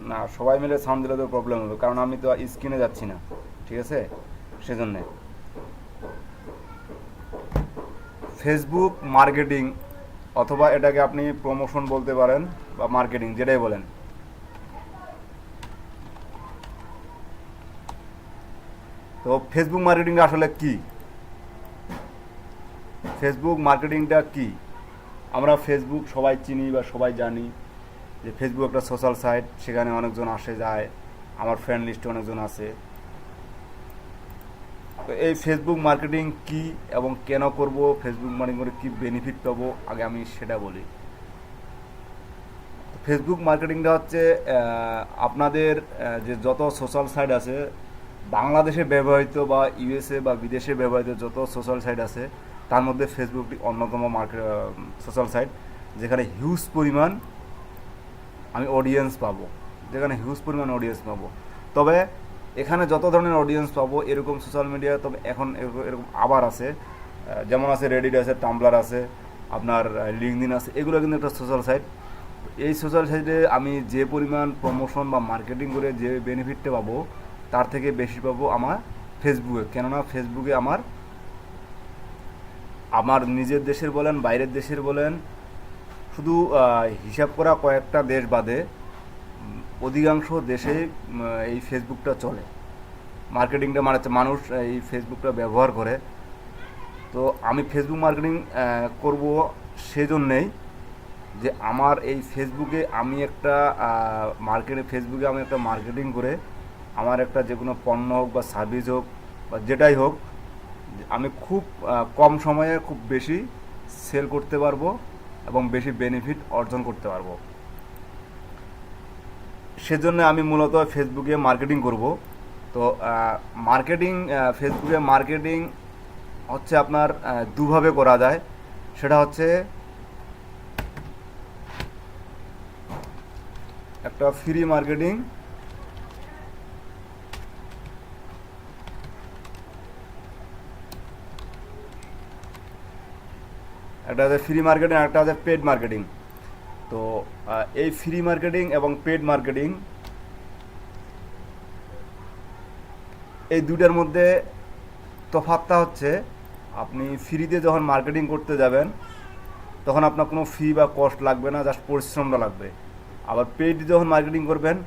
না, সবাই মিলে সাউন্ড দিলে তো প্রবলেম হবে, কারণ আমি তো স্ক্রিনে যাচ্ছি না, ঠিক আছে, সেজন্যে। ফেসবুক মার্কেটিং, অথবা এটাকে আপনি প্রমোশন বলতে পারেন বা মার্কেটিং, যেটাই বলেন। তো ফেসবুক মার্কেটিংটা আসলে কি? ফেসবুক মার্কেটিংটা কি? আমরা ফেসবুক সবাই চিনি বা সবাই জানি যে ফেসবুক একটা সোশ্যাল সাইট, সেখানে অনেকজন আসে যায়, আমার ফ্রেন্ড লিস্টে অনেকজন আছে। তো এই ফেসবুক মার্কেটিং কি এবং কেন করব, ফেসবুক মার্কেটিং করে কী বেনিফিট পাবো, আগে আমি সেটা বলি। ফেসবুক মার্কেটিংটা হচ্ছে আপনাদের যে যত সোশ্যাল সাইট আছে, বাংলাদেশে ব্যবহৃত বা ইউএসএ বা বিদেশে ব্যবহৃত যত সোশ্যাল সাইট আছে, তার মধ্যে ফেসবুকটি অন্যতম সোশ্যাল সাইট, যেখানে হিউজ পরিমাণ আমি অডিয়েন্স পাবো, যেখানে হিউজ পরিমাণ অডিয়েন্স পাবো। তবে এখানে যত ধরনের অডিয়েন্স পাবো এরকম সোশ্যাল মিডিয়া, তবে এখন এরকম আবার আছে, যেমন আছে রেডিট আছে, টাম্বলার আছে, আপনার লিঙ্কডিন আছে, এগুলো কিন্তু একটা সোশ্যাল সাইট। এই সোশ্যাল সাইটে আমি যে পরিমাণ প্রমোশন বা মার্কেটিং করে যে বেনিফিটটা পাবো, তার থেকে বেশি পাবো আমার ফেসবুকে। কেননা ফেসবুকে আমার আমার নিজের দেশের বলেন, বাইরের দেশের বলেন, শুধু হিসাব করা কয়েকটা দেশ বাদে অধিকাংশ দেশেই এই ফেসবুকটা চলে। মার্কেটিংটা মানে হচ্ছে মানুষ এই ফেসবুকটা ব্যবহার করে। তো আমি ফেসবুক মার্কেটিং করব সেজন্যেই যে আমার এই ফেসবুকে আমি একটা ফেসবুকে আমি একটা মার্কেটিং করে আমার একটা যে কোনো পণ্য হোক বা সার্ভিস হোক বা যেটাই হোক, আমি খুব কম সময়ে খুব বেশি সেল করতে পারবো এবং বেশি বেনিফিট অর্জন করতে পারবো। সেজন্য আমি মূলত ফেসবুকে মার্কেটিং করব। তো মার্কেটিং, ফেসবুকে মার্কেটিং হচ্ছে আপনার দুভাবে করা যায়। সেটা হচ্ছে একটা ফ্রি মার্কেটিং, একটা হচ্ছে ফ্রি মার্কেটিং, একটা হচ্ছে পেড মার্কেটিং। তো এই ফ্রি মার্কেটিং এবং পেড মার্কেটিং, এই দুটার মধ্যে তফাৎটা হচ্ছে, আপনি ফ্রিতে যখন মার্কেটিং করতে যাবেন তখন আপনার কোনো ফি বা কস্ট লাগবে না, জাস্ট পরিশ্রমটা লাগবে। আবার পেইড যখন মার্কেটিং করবেন,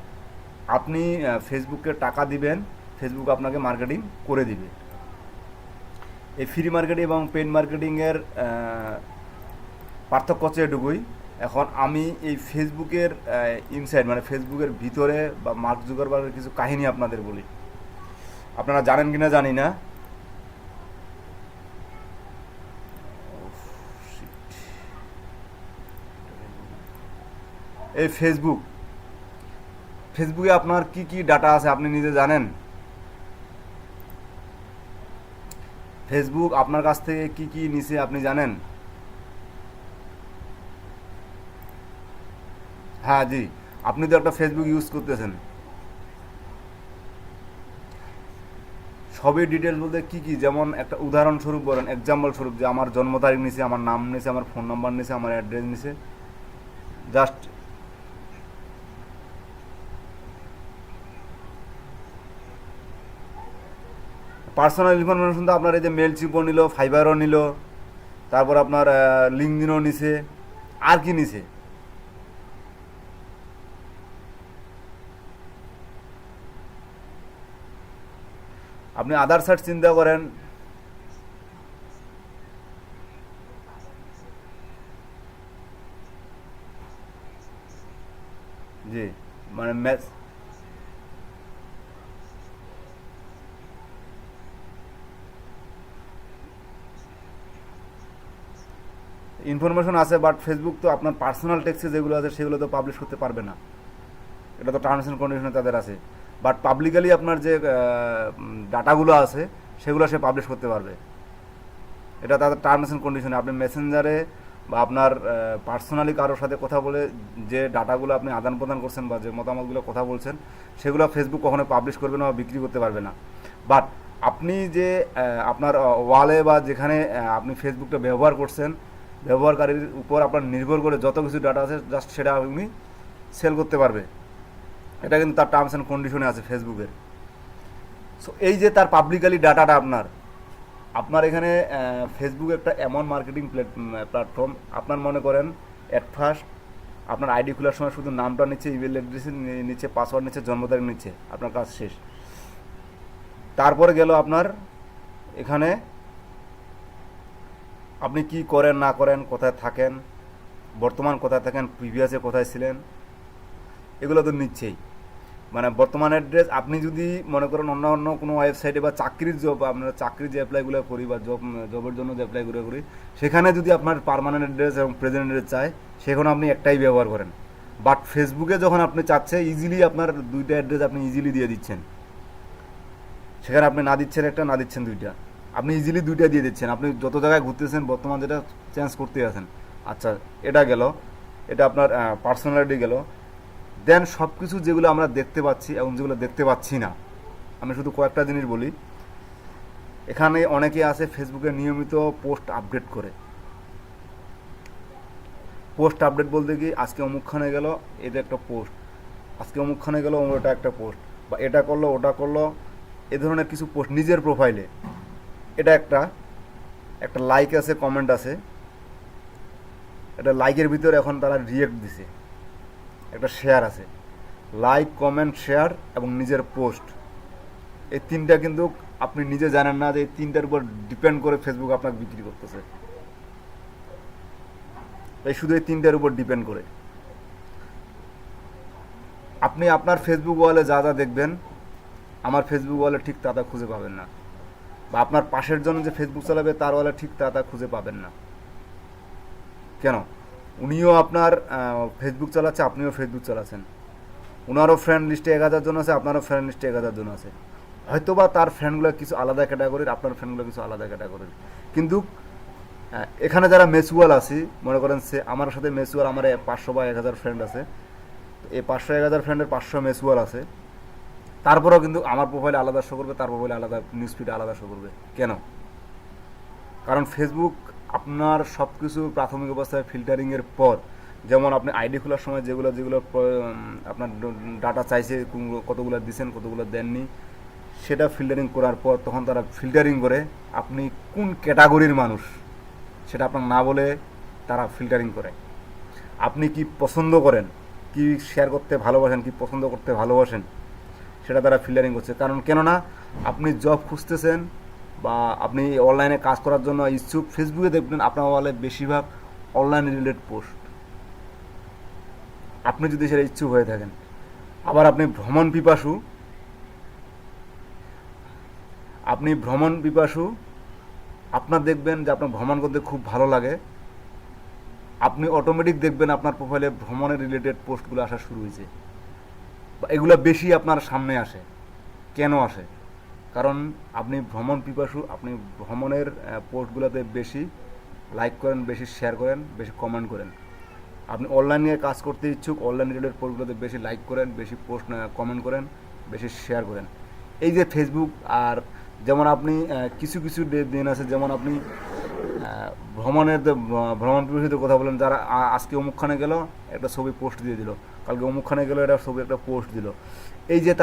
আপনি ফেসবুককে টাকা দিবেন, ফেসবুক আপনাকে মার্কেটিং করে দিবে। এই ফ্রি মার্কেটিং এবং পেইড মার্কেটিংয়ের পার্থক্য হচ্ছে এটুকুই। এখন আমি এই ফেসবুকের ইনসাইড মানে ফেসবুকের ভিতরে বা মার্ক জুকারবার্গের কিছু কাহিনী আপনাদের বলি। আপনারা জানেন কিনা জানি না, এই ফেসবুকে আপনার কি কি ডাটা আছে আপনি নিজে জানেন? ফেসবুক আপনার কাছ থেকে কি কি নিছে আপনি জানেন? হ্যাঁ জি, আপনি তো একটা ফেসবুক ইউজ করতেছেন। সবই ডিটেলস বলতে কি কি, যেমন একটা উদাহরণস্বরূপ বলেন, এক্সাম্পল স্বরূপ, যে আমার জন্ম তারিখ নিছে, আমার নাম নিছে, আমার ফোন নাম্বার নিছে, আমার অ্যাড্রেস নিছে, জাস্ট। পার্সোনাল ইনফরমেশন তো আপনার এই যে মেল চিপও নিল, ফাইবারও নিল, তারপর আপনার লিঙ্কডিনও নিছে, আর কি নিছে? আপনি আদার সাইড চিন্তা করেন। জি, মানে ইনফরমেশন আছে, বাট ফেসবুক তো আপনার পার্সোনাল টেক্সে যেগুলো আছে সেগুলো তো পাবলিশ করতে পারবে না। এটা তো টার্মস অ্যান্ড কন্ডিশনে তাদের আছে। বাট পাবলিকালি আপনার যে ডাটাগুলো আছে সেগুলো সে পাবলিশ করতে পারবে। এটা তাদের টার্মস অ্যান্ড কন্ডিশনে। আপনি মেসেঞ্জারে বা আপনার পার্সোনালি কারোর সাথে কথা বলে যে ডাটাগুলো আপনি আদান প্রদান করছেন বা যে মতামতগুলো কথা বলছেন, সেগুলো ফেসবুক কখনো পাবলিশ করবে না বা বিক্রি করতে পারবে না। বাট আপনি যে আপনার ওয়ালে বা যেখানে আপনি ফেসবুকটা ব্যবহার করছেন, ব্যবহারকারীর উপর আপনার নির্ভর করে যত কিছু ডাটা আছে, জাস্ট সেটা আপনি সেল করতে পারবে। এটা কিন্তু তার টার্মস অ্যান্ড কন্ডিশনে আছে ফেসবুকের। সো এই যে তার পাবলিকালি ডাটাটা আপনার এখানে ফেসবুক একটা এমন মার্কেটিং প্ল্যাটফর্ম, আপনার মনে করেন অ্যাট ফার্স্ট আপনার আইডি খোলার সময় শুধু নামটা নিচ্ছে, ইমেল অ্যাড্রেস নিচ্ছে, পাসওয়ার্ড নিচ্ছে, জন্ম তারিখ নিচ্ছে, আপনার কাজ শেষ। তারপরে গেল আপনার এখানে আপনি কি করেন না করেন, কোথায় থাকেন, বর্তমান কোথায় থাকেন, প্রিভিয়াসে কোথায় ছিলেন, এগুলো তো নিচ্ছেই। মানে বর্তমান অ্যাড্রেস, আপনি যদি মনে করেন অন্য কোনো ওয়েবসাইটে বা চাকরির জব, আমরা চাকরির যে অ্যাপ্লাইগুলো করি বা জবের জন্য যে অ্যাপ্লাইগুলো করি, সেখানে যদি আপনার পার্মানেন্ট অ্যাড্রেস এবং প্রেজেন্ট অ্যাড্রেস চায়, সেখানে আপনি একটাই ব্যবহার করেন। বাট ফেসবুকে যখন আপনি চাচ্ছে ইজিলি আপনার দুইটা অ্যাড্রেস আপনি ইজিলি দিয়ে দিচ্ছেন, সেখানে আপনি না দিচ্ছেন একটা, না দিচ্ছেন দুইটা, আপনি ইজিলি দুইটা দিয়ে দিচ্ছেন। আপনি যত জায়গায় ঘুরতেছেন বর্তমান যেটা চেঞ্জ করতে আছেন। আচ্ছা, এটা গেল, এটা আপনার পার্সোনালিটি গেল। দেন সব কিছু যেগুলো আমরা দেখতে পাচ্ছি এবং যেগুলো দেখতে পাচ্ছি না, আমি শুধু কয়েকটা জিনিস বলি। এখানে অনেকে আছে ফেসবুকে নিয়মিত পোস্ট আপডেট করে। পোস্ট আপডেট বলতে কি, আজকে অমুকখানে গেল, এটা একটা পোস্ট, আজকে অমুকখানে গেল, ওটা একটা পোস্ট, বা এটা করলো ওটা করলো, এ ধরনের কিছু পোস্ট নিজের প্রোফাইলে। এটা একটা লাইক আছে, কমেন্ট আছে, এটা লাইকের ভিতরে এখন তারা রিয়েক্ট দিছে, একটা শেয়ার আছে। লাইক, কমেন্ট, শেয়ার এবং নিজের পোস্ট, এই তিনটা কিন্তু আপনি নিজে জানেন না যে এই তিনটার উপর ডিপেন্ড করে ফেসবুক আপনাকে বিক্রি করতেছে। এই শুধু এই তিনটার উপর ডিপেন্ড করে আপনি আপনার ফেসবুক ওয়ালে যা যা দেখবেন, আমার ফেসবুক ওয়ালে ঠিক তা তা খুঁজে পাবেন না। বা আপনার পাশের জন্য যে ফেসবুক চালাবে তার ওয়ালে ঠিক তা তা খুঁজে পাবেন না। কেন? উনিও আপনার ফেসবুক চালাচ্ছে, আপনিও ফেসবুক চালাচ্ছেন। ওনারও ফ্রেন্ড লিস্টে 1000 জন আছে, আপনারও ফ্রেন্ড লিস্টে 1000 জন আছে। হয়তোবা তার ফ্রেন্ডগুলো কিছু আলাদা ক্যাটাগরির, আপনার ফ্রেন্ডগুলো কিছু আলাদা ক্যাটাগরির। কিন্তু এখানে যারা মেচুয়াল আছি, মনে করেন সে আমার সাথে মেচুয়াল, আমার 500 বা 1000 ফ্রেন্ড আছে, এই 500-1000 ফ্রেন্ডের 500 মেচুয়াল আছে। তারপরেও কিন্তু আমার প্রোফাইলে আলাদা শো করবে, তার প্রোফাইলে আলাদা, নিউজ ফিডে আলাদা শো করবে। কেন? কারণ ফেসবুক আপনার সব কিছু প্রাথমিক অবস্থায় ফিল্টারিংয়ের পর, যেমন আপনি আইডি খোলার সময় যেগুলো আপনার ডাটা চাইছে, কতগুলো দিচ্ছেন, কতগুলো দেননি, সেটা ফিল্টারিং করার পর তখন তারা ফিল্টারিং করে আপনি কোন ক্যাটাগরির মানুষ সেটা আপনার না বলে তারা ফিল্টারিং করে। আপনি কি পছন্দ করেন, কি শেয়ার করতে ভালোবাসেন, কি পছন্দ করতে ভালোবাসেন, সেটা তারা ফিল্টারিং করছে। কারণ কেননা আপনি জব খুঁজতেছেন বা আপনি অনলাইনে কাজ করার জন্য ইচ্ছুক, ফেসবুকে দেখবেন আপনার ওয়ালে বেশিরভাগ অনলাইন রিলেটেড পোস্ট, আপনি যদি সেটা ইচ্ছুক হয়ে থাকেন। আবার আপনি ভ্রমণ পিপাসু, আপনার দেখবেন যে আপনার ভ্রমণ করতে খুব ভালো লাগে, আপনি অটোমেটিক দেখবেন আপনার প্রোফাইলে ভ্রমণের রিলেটেড পোস্টগুলো আসা শুরু হয়েছে, বা এগুলো বেশি আপনার সামনে আসে। কেন আসে? কারণ আপনি ভ্রমণ পিপাসু, আপনি ভ্রমণের পোস্টগুলোতে বেশি লাইক করেন, বেশি শেয়ার করেন, বেশি কমেন্ট করেন। আপনি অনলাইনে কাজ করতে ইচ্ছুক, অনলাইন রিলেটেড পোস্টগুলোতে বেশি লাইক করেন, বেশি পোস্ট কমেন্ট করেন, বেশি শেয়ার করেন। এই যে ফেসবুক, আর যেমন আপনি কিছু দিন আছে, যেমন আপনি ভ্রমণ পিপাসুদের কথা বলেন, যারা আজকে অমুকখানে গেল একটা ছবি পোস্ট দিয়ে দিল, কালকে অমুকখানে গেল একটা ছবি একটা পোস্ট দিল। এই যে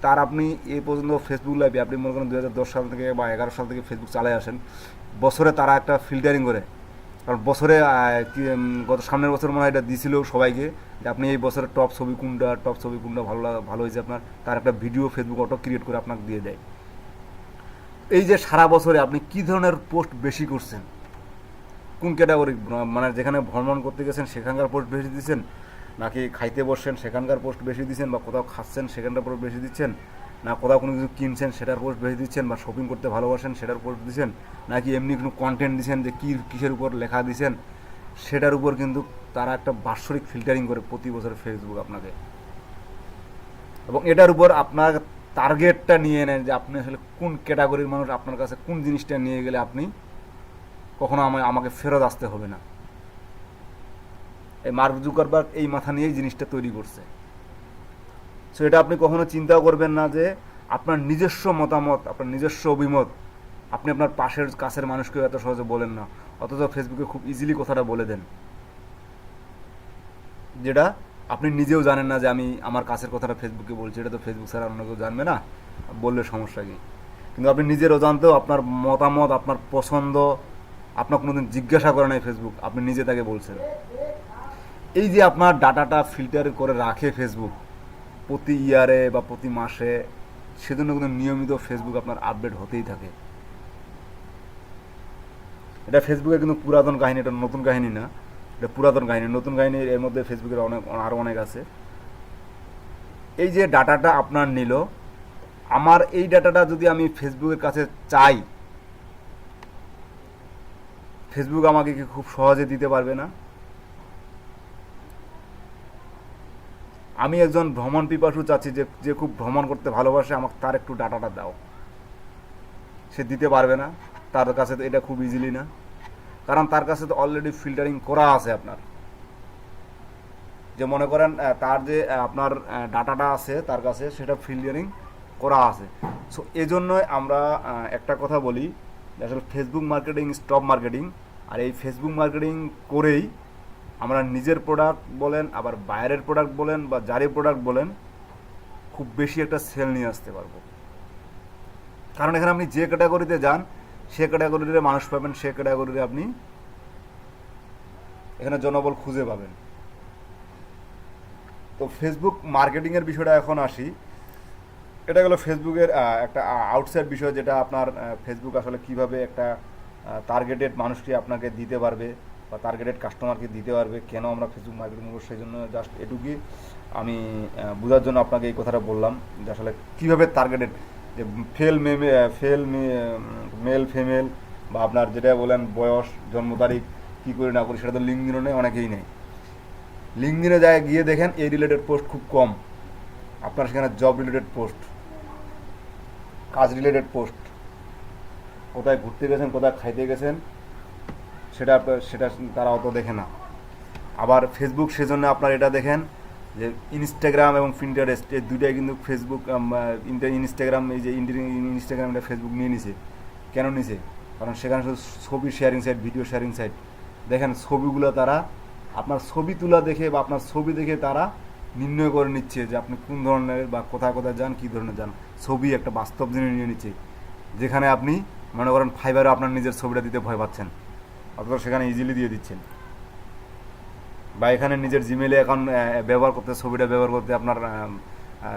তার আপনি এই পর্যন্ত ফেসবুক লাইভে আপনি মনে করেন 2010 সাল থেকে বা 11 সাল থেকে ফেসবুক চালায় আসেন, বছরে তারা একটা ফিল্টারিং করে। কারণ বছরে গত সামনের বছর মনে হয় এটা দিয়েছিল সবাইকে, যে আপনি এই বছরের টপ ছবি কোনটা ভালো হয়েছে আপনার, তার একটা ভিডিও ফেসবুক অটো ক্রিয়েট করে আপনাকে দিয়ে দেয়। এই যে সারা বছরে আপনি কী ধরনের পোস্ট বেশি করছেন, কোন ক্যাটাগরি, মানে যেখানে ভ্রমণ করতে গেছেন সেখানকার পোস্ট বেশি দিচ্ছেন, নাকি খাইতে বসছেন সেখানকার পোস্ট বেশি দিচ্ছেন, বা কোথাও খাচ্ছেন সেখানটার পোস্ট বেশি দিচ্ছেন, না কোথাও কোনো কিছু কিনছেন সেটার পোস্ট বেশি দিচ্ছেন, বা শপিং করতে ভালোবাসেন সেটার পোস্ট দিচ্ছেন, নাকি এমনি কোনো কন্টেন্ট দিচ্ছেন যে কিসের উপর লেখা দিচ্ছেন, সেটার উপর কিন্তু তারা একটা বাৎসরিক ফিল্টারিং করে প্রতি বছর ফেসবুক আপনাকে। এবং এটার উপর আপনার টার্গেটটা নিয়ে নেন যে আপনি আসলে কোন ক্যাটাগরির মানুষ, আপনার কাছে কোন জিনিসটা নিয়ে গেলে আপনি কখনো আমাকে ফেরত আসতে হবে না। এই মার্ক জুকারবার্গ এই মাথা নিয়েই জিনিসটা তৈরি করছে। সো এটা আপনি কখনো চিন্তাও করবেন না যে আপনার নিজস্ব মতামত, আপনার নিজস্ব অভিমত আপনি আপনার পাশের কাছের মানুষকেও এত সহজে বলেন না, অথচ ফেসবুকে খুব ইজিলি কথাটা বলে দেন, যেটা আপনি নিজেও জানেন না যে আমি আমার কাছের কথাটা ফেসবুকে বলছি, এটা তো ফেসবুক ছাড়া অন্য কেউ জানবে না, বললে সমস্যা কি? কিন্তু আপনি নিজের অজান্তেও আপনার মতামত, আপনার পছন্দ, আপনার কোনোদিন জিজ্ঞাসা করে নাই ফেসবুক, আপনি নিজে তাকে বলছেন। এই যে আপনার ডাটাটা ফিল্টার করে রাখে ফেসবুক প্রতি ইয়ারে বা প্রতি মাসে, সেজন্য কিন্তু নিয়মিত ফেসবুক আপনার আপডেট হতেই থাকে। এটা ফেসবুকের কিন্তু পুরাতন কাহিনী, এটা নতুন কাহিনী না, এটা পুরাতন কাহিনী। নতুন কাহিনী এর মধ্যে ফেসবুকের অনেক আরও অনেক আছে। এই যে ডাটাটা আপনার নিল, আমার এই ডাটাটা যদি আমি ফেসবুকের কাছে চাই, ফেসবুক আমাকে কি খুব সহজে দিতে পারবে না? আমি একজন ভ্রমণ পিপাসু চাচ্ছি, যে যে খুব ভ্রমণ করতে ভালোবাসে, আমাকে তার একটু ডাটাটা দাও, সে দিতে পারবে না? তার কাছে তো এটা খুব ইজিলি না, কারণ তার কাছে তো অলরেডি ফিল্টারিং করা আছে আপনার। যে মনে করেন তার যে আপনার ডাটাটা আছে তার কাছে, সেটা ফিল্টারিং করা আছে। সো এই জন্যই আমরা একটা কথা বলি যে আসলে ফেসবুক মার্কেটিং স্টপ মার্কেটিং। আর এই ফেসবুক মার্কেটিং করেই আমরা নিজের প্রোডাক্ট বলেন, আবার বাইরের প্রোডাক্ট বলেন, বা যারই প্রোডাক্ট বলেন, খুব বেশি একটা সেল নিয়ে আসতে পারবো। কারণ এখানে আপনি যে ক্যাটাগরিতে যান, সে ক্যাটাগরিতে মানুষ পাবেন, সে ক্যাটাগরিতে আপনি এখানে জনবল খুঁজে পাবেন। তো ফেসবুক মার্কেটিংয়ের বিষয়টা এখন আসি। এটা হলো ফেসবুকের একটা আউটসাইড বিষয়, যেটা আপনার ফেসবুক আসলে কিভাবে একটা টার্গেটেড মানুষকে আপনাকে দিতে পারবে, বা টার্গেটেড কাস্টমারকে দিতে পারবে, কেন আমরা ফেসবুক মার্কেটিং করব, সেই জন্য জাস্ট এটুকুই আমি বোঝার জন্য আপনাকে এই কথাটা বললাম, যে আসলে কীভাবে টার্গেটেড, যে মেল ফিমেল, বা আপনার যেটা বলেন বয়স, জন্ম তারিখ, কী করে না করি, সেটা তো লিঙ্কডিনও নেই, অনেকেই নেই। লিঙ্কডিনে যায় গিয়ে দেখেন এই রিলেটেড পোস্ট খুব কম, আপনার সেখানে জব রিলেটেড পোস্ট, কাজ রিলেটেড পোস্ট, কোথায় ঘুরতে গেছেন, কোথায় খাইতে গেছেন, সেটা সেটা তারা অত দেখে না। আবার ফেসবুক সেজন্য আপনার এটা দেখেন যে ইনস্টাগ্রাম এবং পিন্টারেস্ট, এই দুইটাই কিন্তু ফেসবুক, ইনস্টাগ্রাম, এই যে ইনস্টাগ্রাম, এটা ফেসবুক নিয়ে নিছে। কেন নিছে? কারণ সেখানে শুধু ছবি sharing site, video sharing site. দেখেন ছবিগুলো তারা আপনার ছবি তোলা দেখে বা আপনার ছবি দেখে তারা নির্ণয় করে নিচ্ছে যে আপনি কোন ধরনের বা কোথায় কোথায় যান, কী ধরনের যান। ছবি একটা বাস্তব জিনিস নিয়ে নিচ্ছে, যেখানে আপনি মনে করেন ফাইবারে আপনার নিজের ছবিটা দিতে ভয় পাচ্ছেন, অথচ সেখানে ইজিলি দিয়ে দিচ্ছেন। বা এখানে নিজের জিমেলে এখন ব্যবহার করতে, ছবিটা ব্যবহার করতে আপনার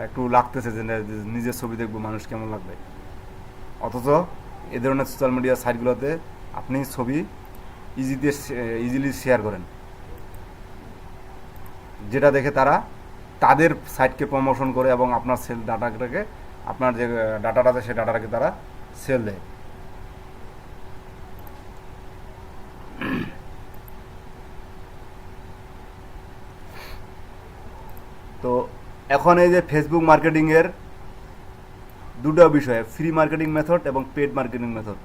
একটু লাগতেছে যে নিজের ছবি দেখবো মানুষ কেমন লাগবে, অথচ এ ধরনের সোশ্যাল মিডিয়া সাইটগুলোতে আপনি ছবি ইজিলি শেয়ার করেন, যেটা দেখে তারা তাদের সাইটকে প্রমোশন করে এবং আপনার সেল ডাটাটাকে, আপনার যে ডাটাটা আছে সেই ডাটাটাকে তারা সেল দেয়। তো এখন এই যে ফেসবুক মার্কেটিংয়ের দুটো বিষয়, ফ্রি মার্কেটিং মেথড এবং পেড মার্কেটিং মেথড।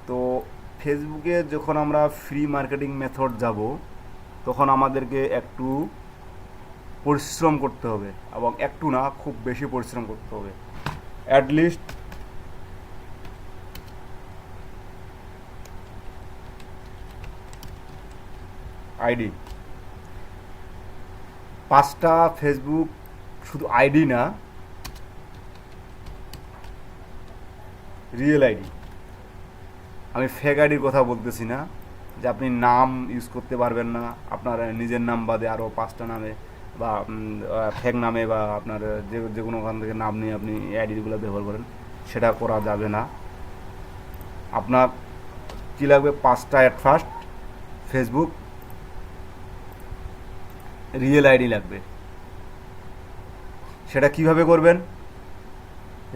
তো ফেসবুকে যখন আমরা ফ্রি মার্কেটিং মেথড যাব, তখন আমাদেরকে একটু পরিশ্রম করতে হবে, এবং একটু না, খুব বেশি পরিশ্রম করতে হবে। অ্যাটলিস্ট আইডি 5টা ফেসবুক, শুধু আইডি না, রিয়েল আইডি। আমি ফেক আইডির কথা বলতেছি না, যে আপনি নাম ইউজ করতে পারবেন না, আপনার নিজের নাম বাদে আরও 5টা নামে বা ফেক নামে, বা আপনার যে কোনো ওখান থেকে নাম নিয়ে আপনি আইডিগুলো ব্যবহার করেন, সেটা করা যাবে না। আপনার কী লাগবে? 5টা at first Facebook real ID লাগবে। সেটা কিভাবে করবেন?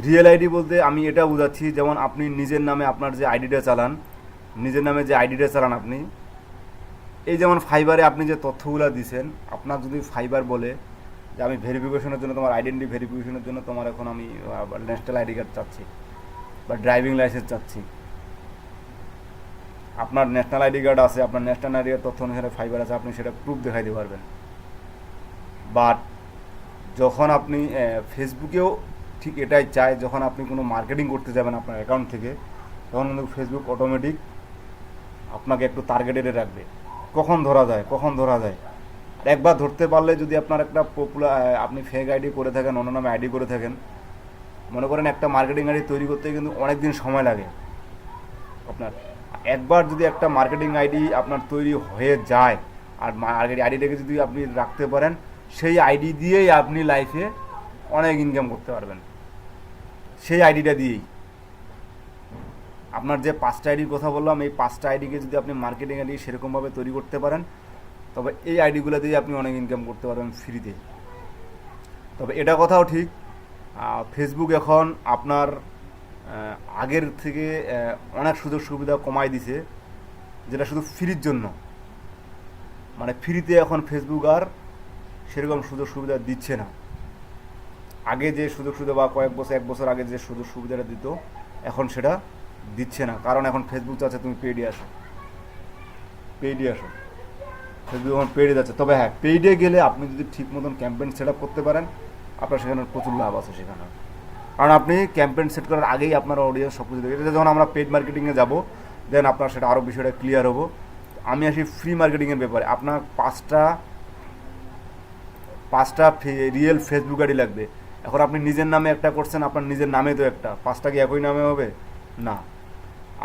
রিয়েল আইডি বলতে আমি এটা বোঝাচ্ছি, যেমন আপনি নিজের নামে আপনার যে আইডিটা চালান, নিজের নামে যে আইডিটা চালান আপনি, এই যেমন ফাইবারে আপনি যে তথ্যগুলো দিছেন, আপনার যদি ফাইবার বলে যে আমি ভেরিফিকেশনের জন্য, তোমার আইডেন্টি ভেরিফিকেশনের জন্য তোমার এখন আমি ন্যাশনাল আইডি কার্ড চাচ্ছি বা ড্রাইভিং লাইসেন্স চাচ্ছি, আপনার ন্যাশনাল আইডি কার্ড আছে, আপনার ন্যাশনাল আইডি কার্ড তথ্য অনুসারে ফাইবার আছে, আপনি সেটা প্রুফ দেখাইতে পারবেন। বাট যখন আপনি ফেসবুকেও ঠিক এটাই চায়, যখন আপনি কোনো মার্কেটিং করতে যাবেন আপনার অ্যাকাউন্ট থেকে, তখন কিন্তু ফেসবুক অটোমেটিক আপনাকে একটু টার্গেটেডে রাখবে। কখন ধরা যায়, কখন ধরা যায়, একবার ধরতে পারলে যদি আপনার একটা পপুলার আপনি ফেক আইডি করে থাকেন, অন্য নামে আইডি করে থাকেন, মনে করেন একটা মার্কেটিং আইডি তৈরি করতে কিন্তু অনেক দিন সময় লাগে আপনার। একবার যদি একটা মার্কেটিং আইডি আপনার তৈরি হয়ে যায়, আর আইডিটাকে যদি আপনি রাখতে পারেন, সেই আইডি দিয়েই আপনি লাইফে অনেক ইনকাম করতে পারবেন। সেই আইডিটা দিয়েই আপনার যে 5টা আইডির কথা বললাম, এই 5টা আইডিকে যদি আপনি মার্কেটিং আইডি সেরকমভাবে তৈরি করতে পারেন, তবে এই আইডিগুলো দিয়ে আপনি অনেক ইনকাম করতে পারবেন ফ্রিতে। তবে এটা কথাও ঠিক, ফেসবুক এখন আপনার আগের থেকে অনেক সুযোগ সুবিধা কমাই দিছে, যেটা শুধু ফ্রির জন্য। মানে ফ্রিতে এখন ফেসবুক আর সেরকম সুযোগ সুবিধা দিচ্ছে না। আগে যে সুযোগ সুবিধা বা এক বছর আগে যে সুযোগ সুবিধাটা দিত, এখন সেটা দিচ্ছে না। কারণ এখন ফেসবুক চাচ্ছে তুমি পেইডে আসো। ফেসবুক এখন পেইডে যাচ্ছে। তবে হ্যাঁ, পেইডে গেলে আপনি যদি ঠিক মতন ক্যাম্পেইন সেট আপ করতে পারেন, আপনার সেখানে প্রচুর লাভ আছে সেখানে। কারণ আপনি ক্যাম্পেইন সেট করার আগেই আপনার অডিয়েন্স সব কিছু দেখে। যখন আমরা পেইড মার্কেটিংয়ে যাব, দেন আপনার সেটা আরও বিষয়টা ক্লিয়ার হবো। আমি আসি ফ্রি মার্কেটিংয়ের ব্যাপারে। আপনার পাঁচটা রিয়েল ফেসবুক আইডি লাগবে। এখন আপনি নিজের নামে একটা করছেন, আপনার নিজের নামে তো একটা, 5টা কি একই নামে হবে না।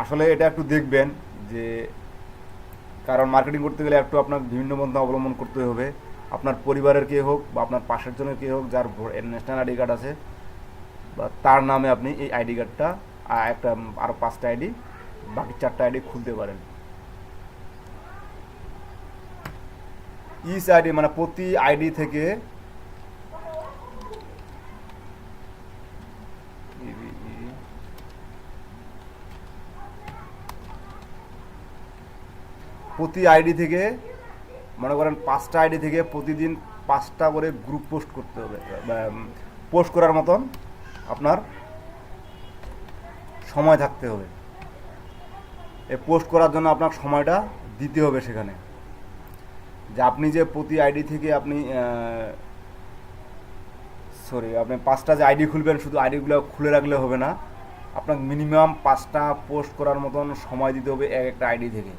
আসলে এটা একটু দেখবেন যে, কারণ মার্কেটিং করতে গেলে একটু আপনার বিভিন্ন পন্থা অবলম্বন করতে হবে। আপনার পরিবারের কে হোক বা আপনার পাশের জনের কে হোক, যার ন্যাশনাল আইডি কার্ড আছে, বা তার নামে আপনি এই আইডি কার্ডটা একটা আরও 5টা আইডি, বাকি 4টা আইডি খুলতে পারেন। ইচ আইডি মানে প্রতি আইডি থেকে মনে করেন 5টা আইডি থেকে প্রতিদিন 5টা করে গ্রুপ পোস্ট করতে হবে। পোস্ট করার মতন আপনার সময় থাকতে হবে। এই পোস্ট করার জন্য আপনার সময়টা দিতে হবে সেখানে। যে আপনি যে প্রতি আইডি থেকে আপনি 5টা যে আইডি খুলবেন, শুধু আইডিগুলো খুলে রাখলে হবে না, আপনার মিনিমাম 5টা পোস্ট করার মতন সময় দিতে হবে এক একটা আইডি থেকে।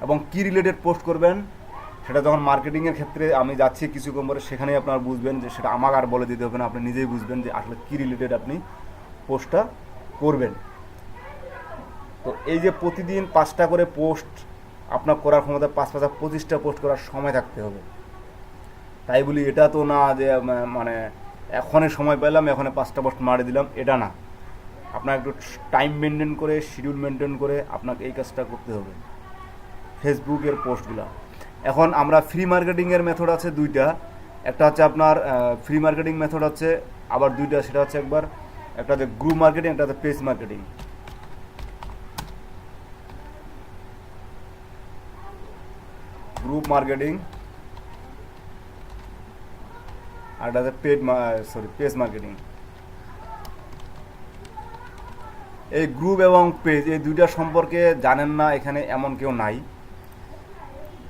এবং কি রিলেটেড পোস্ট করবেন, সেটা যখন মার্কেটিংয়ের ক্ষেত্রে আমি যাচ্ছি কিছুক্ষণ পরে, সেখানেই আপনারা বুঝবেন যে সেটা আমাকে আর বলে দিতে হবে না, আপনি নিজেই বুঝবেন যে আসলে কি রিলেটেড আপনি পোস্টটা করবেন। তো এই যে প্রতিদিন 5টা করে পোস্ট আপনার করার ক্ষমতা, 5 25টা পোস্ট করার সময় থাকতে হবে। তাই বলি এটা তো না যে মানে এখনই সময় পেলাম এখনই 5টা পোস্ট মারি দিলাম, এটা না। আপনার একটু টাইম মেনটেন করে, শিডিউল মেনটেন করে আপনাকে এই কাজটা করতে হবে, ফেসবুকের পোস্টগুলো। এখন আমরা ফ্রি মার্কেটিংয়ের মেথড আছে 2টা। একটা হচ্ছে আপনার ফ্রি মার্কেটিং মেথড হচ্ছে আবার 2টা, সেটা হচ্ছে একটা হচ্ছে গ্রুপ মার্কেটিং, একটা হচ্ছে পেজ মার্কেটিং। গ্রুপ মার্কেটিং আর একটা হচ্ছে পেজ মার্কেটিং। এই গ্রুপ এবং পেজ, এই 2টা সম্পর্কে জানেন না এখানে এমন কেউ নাই।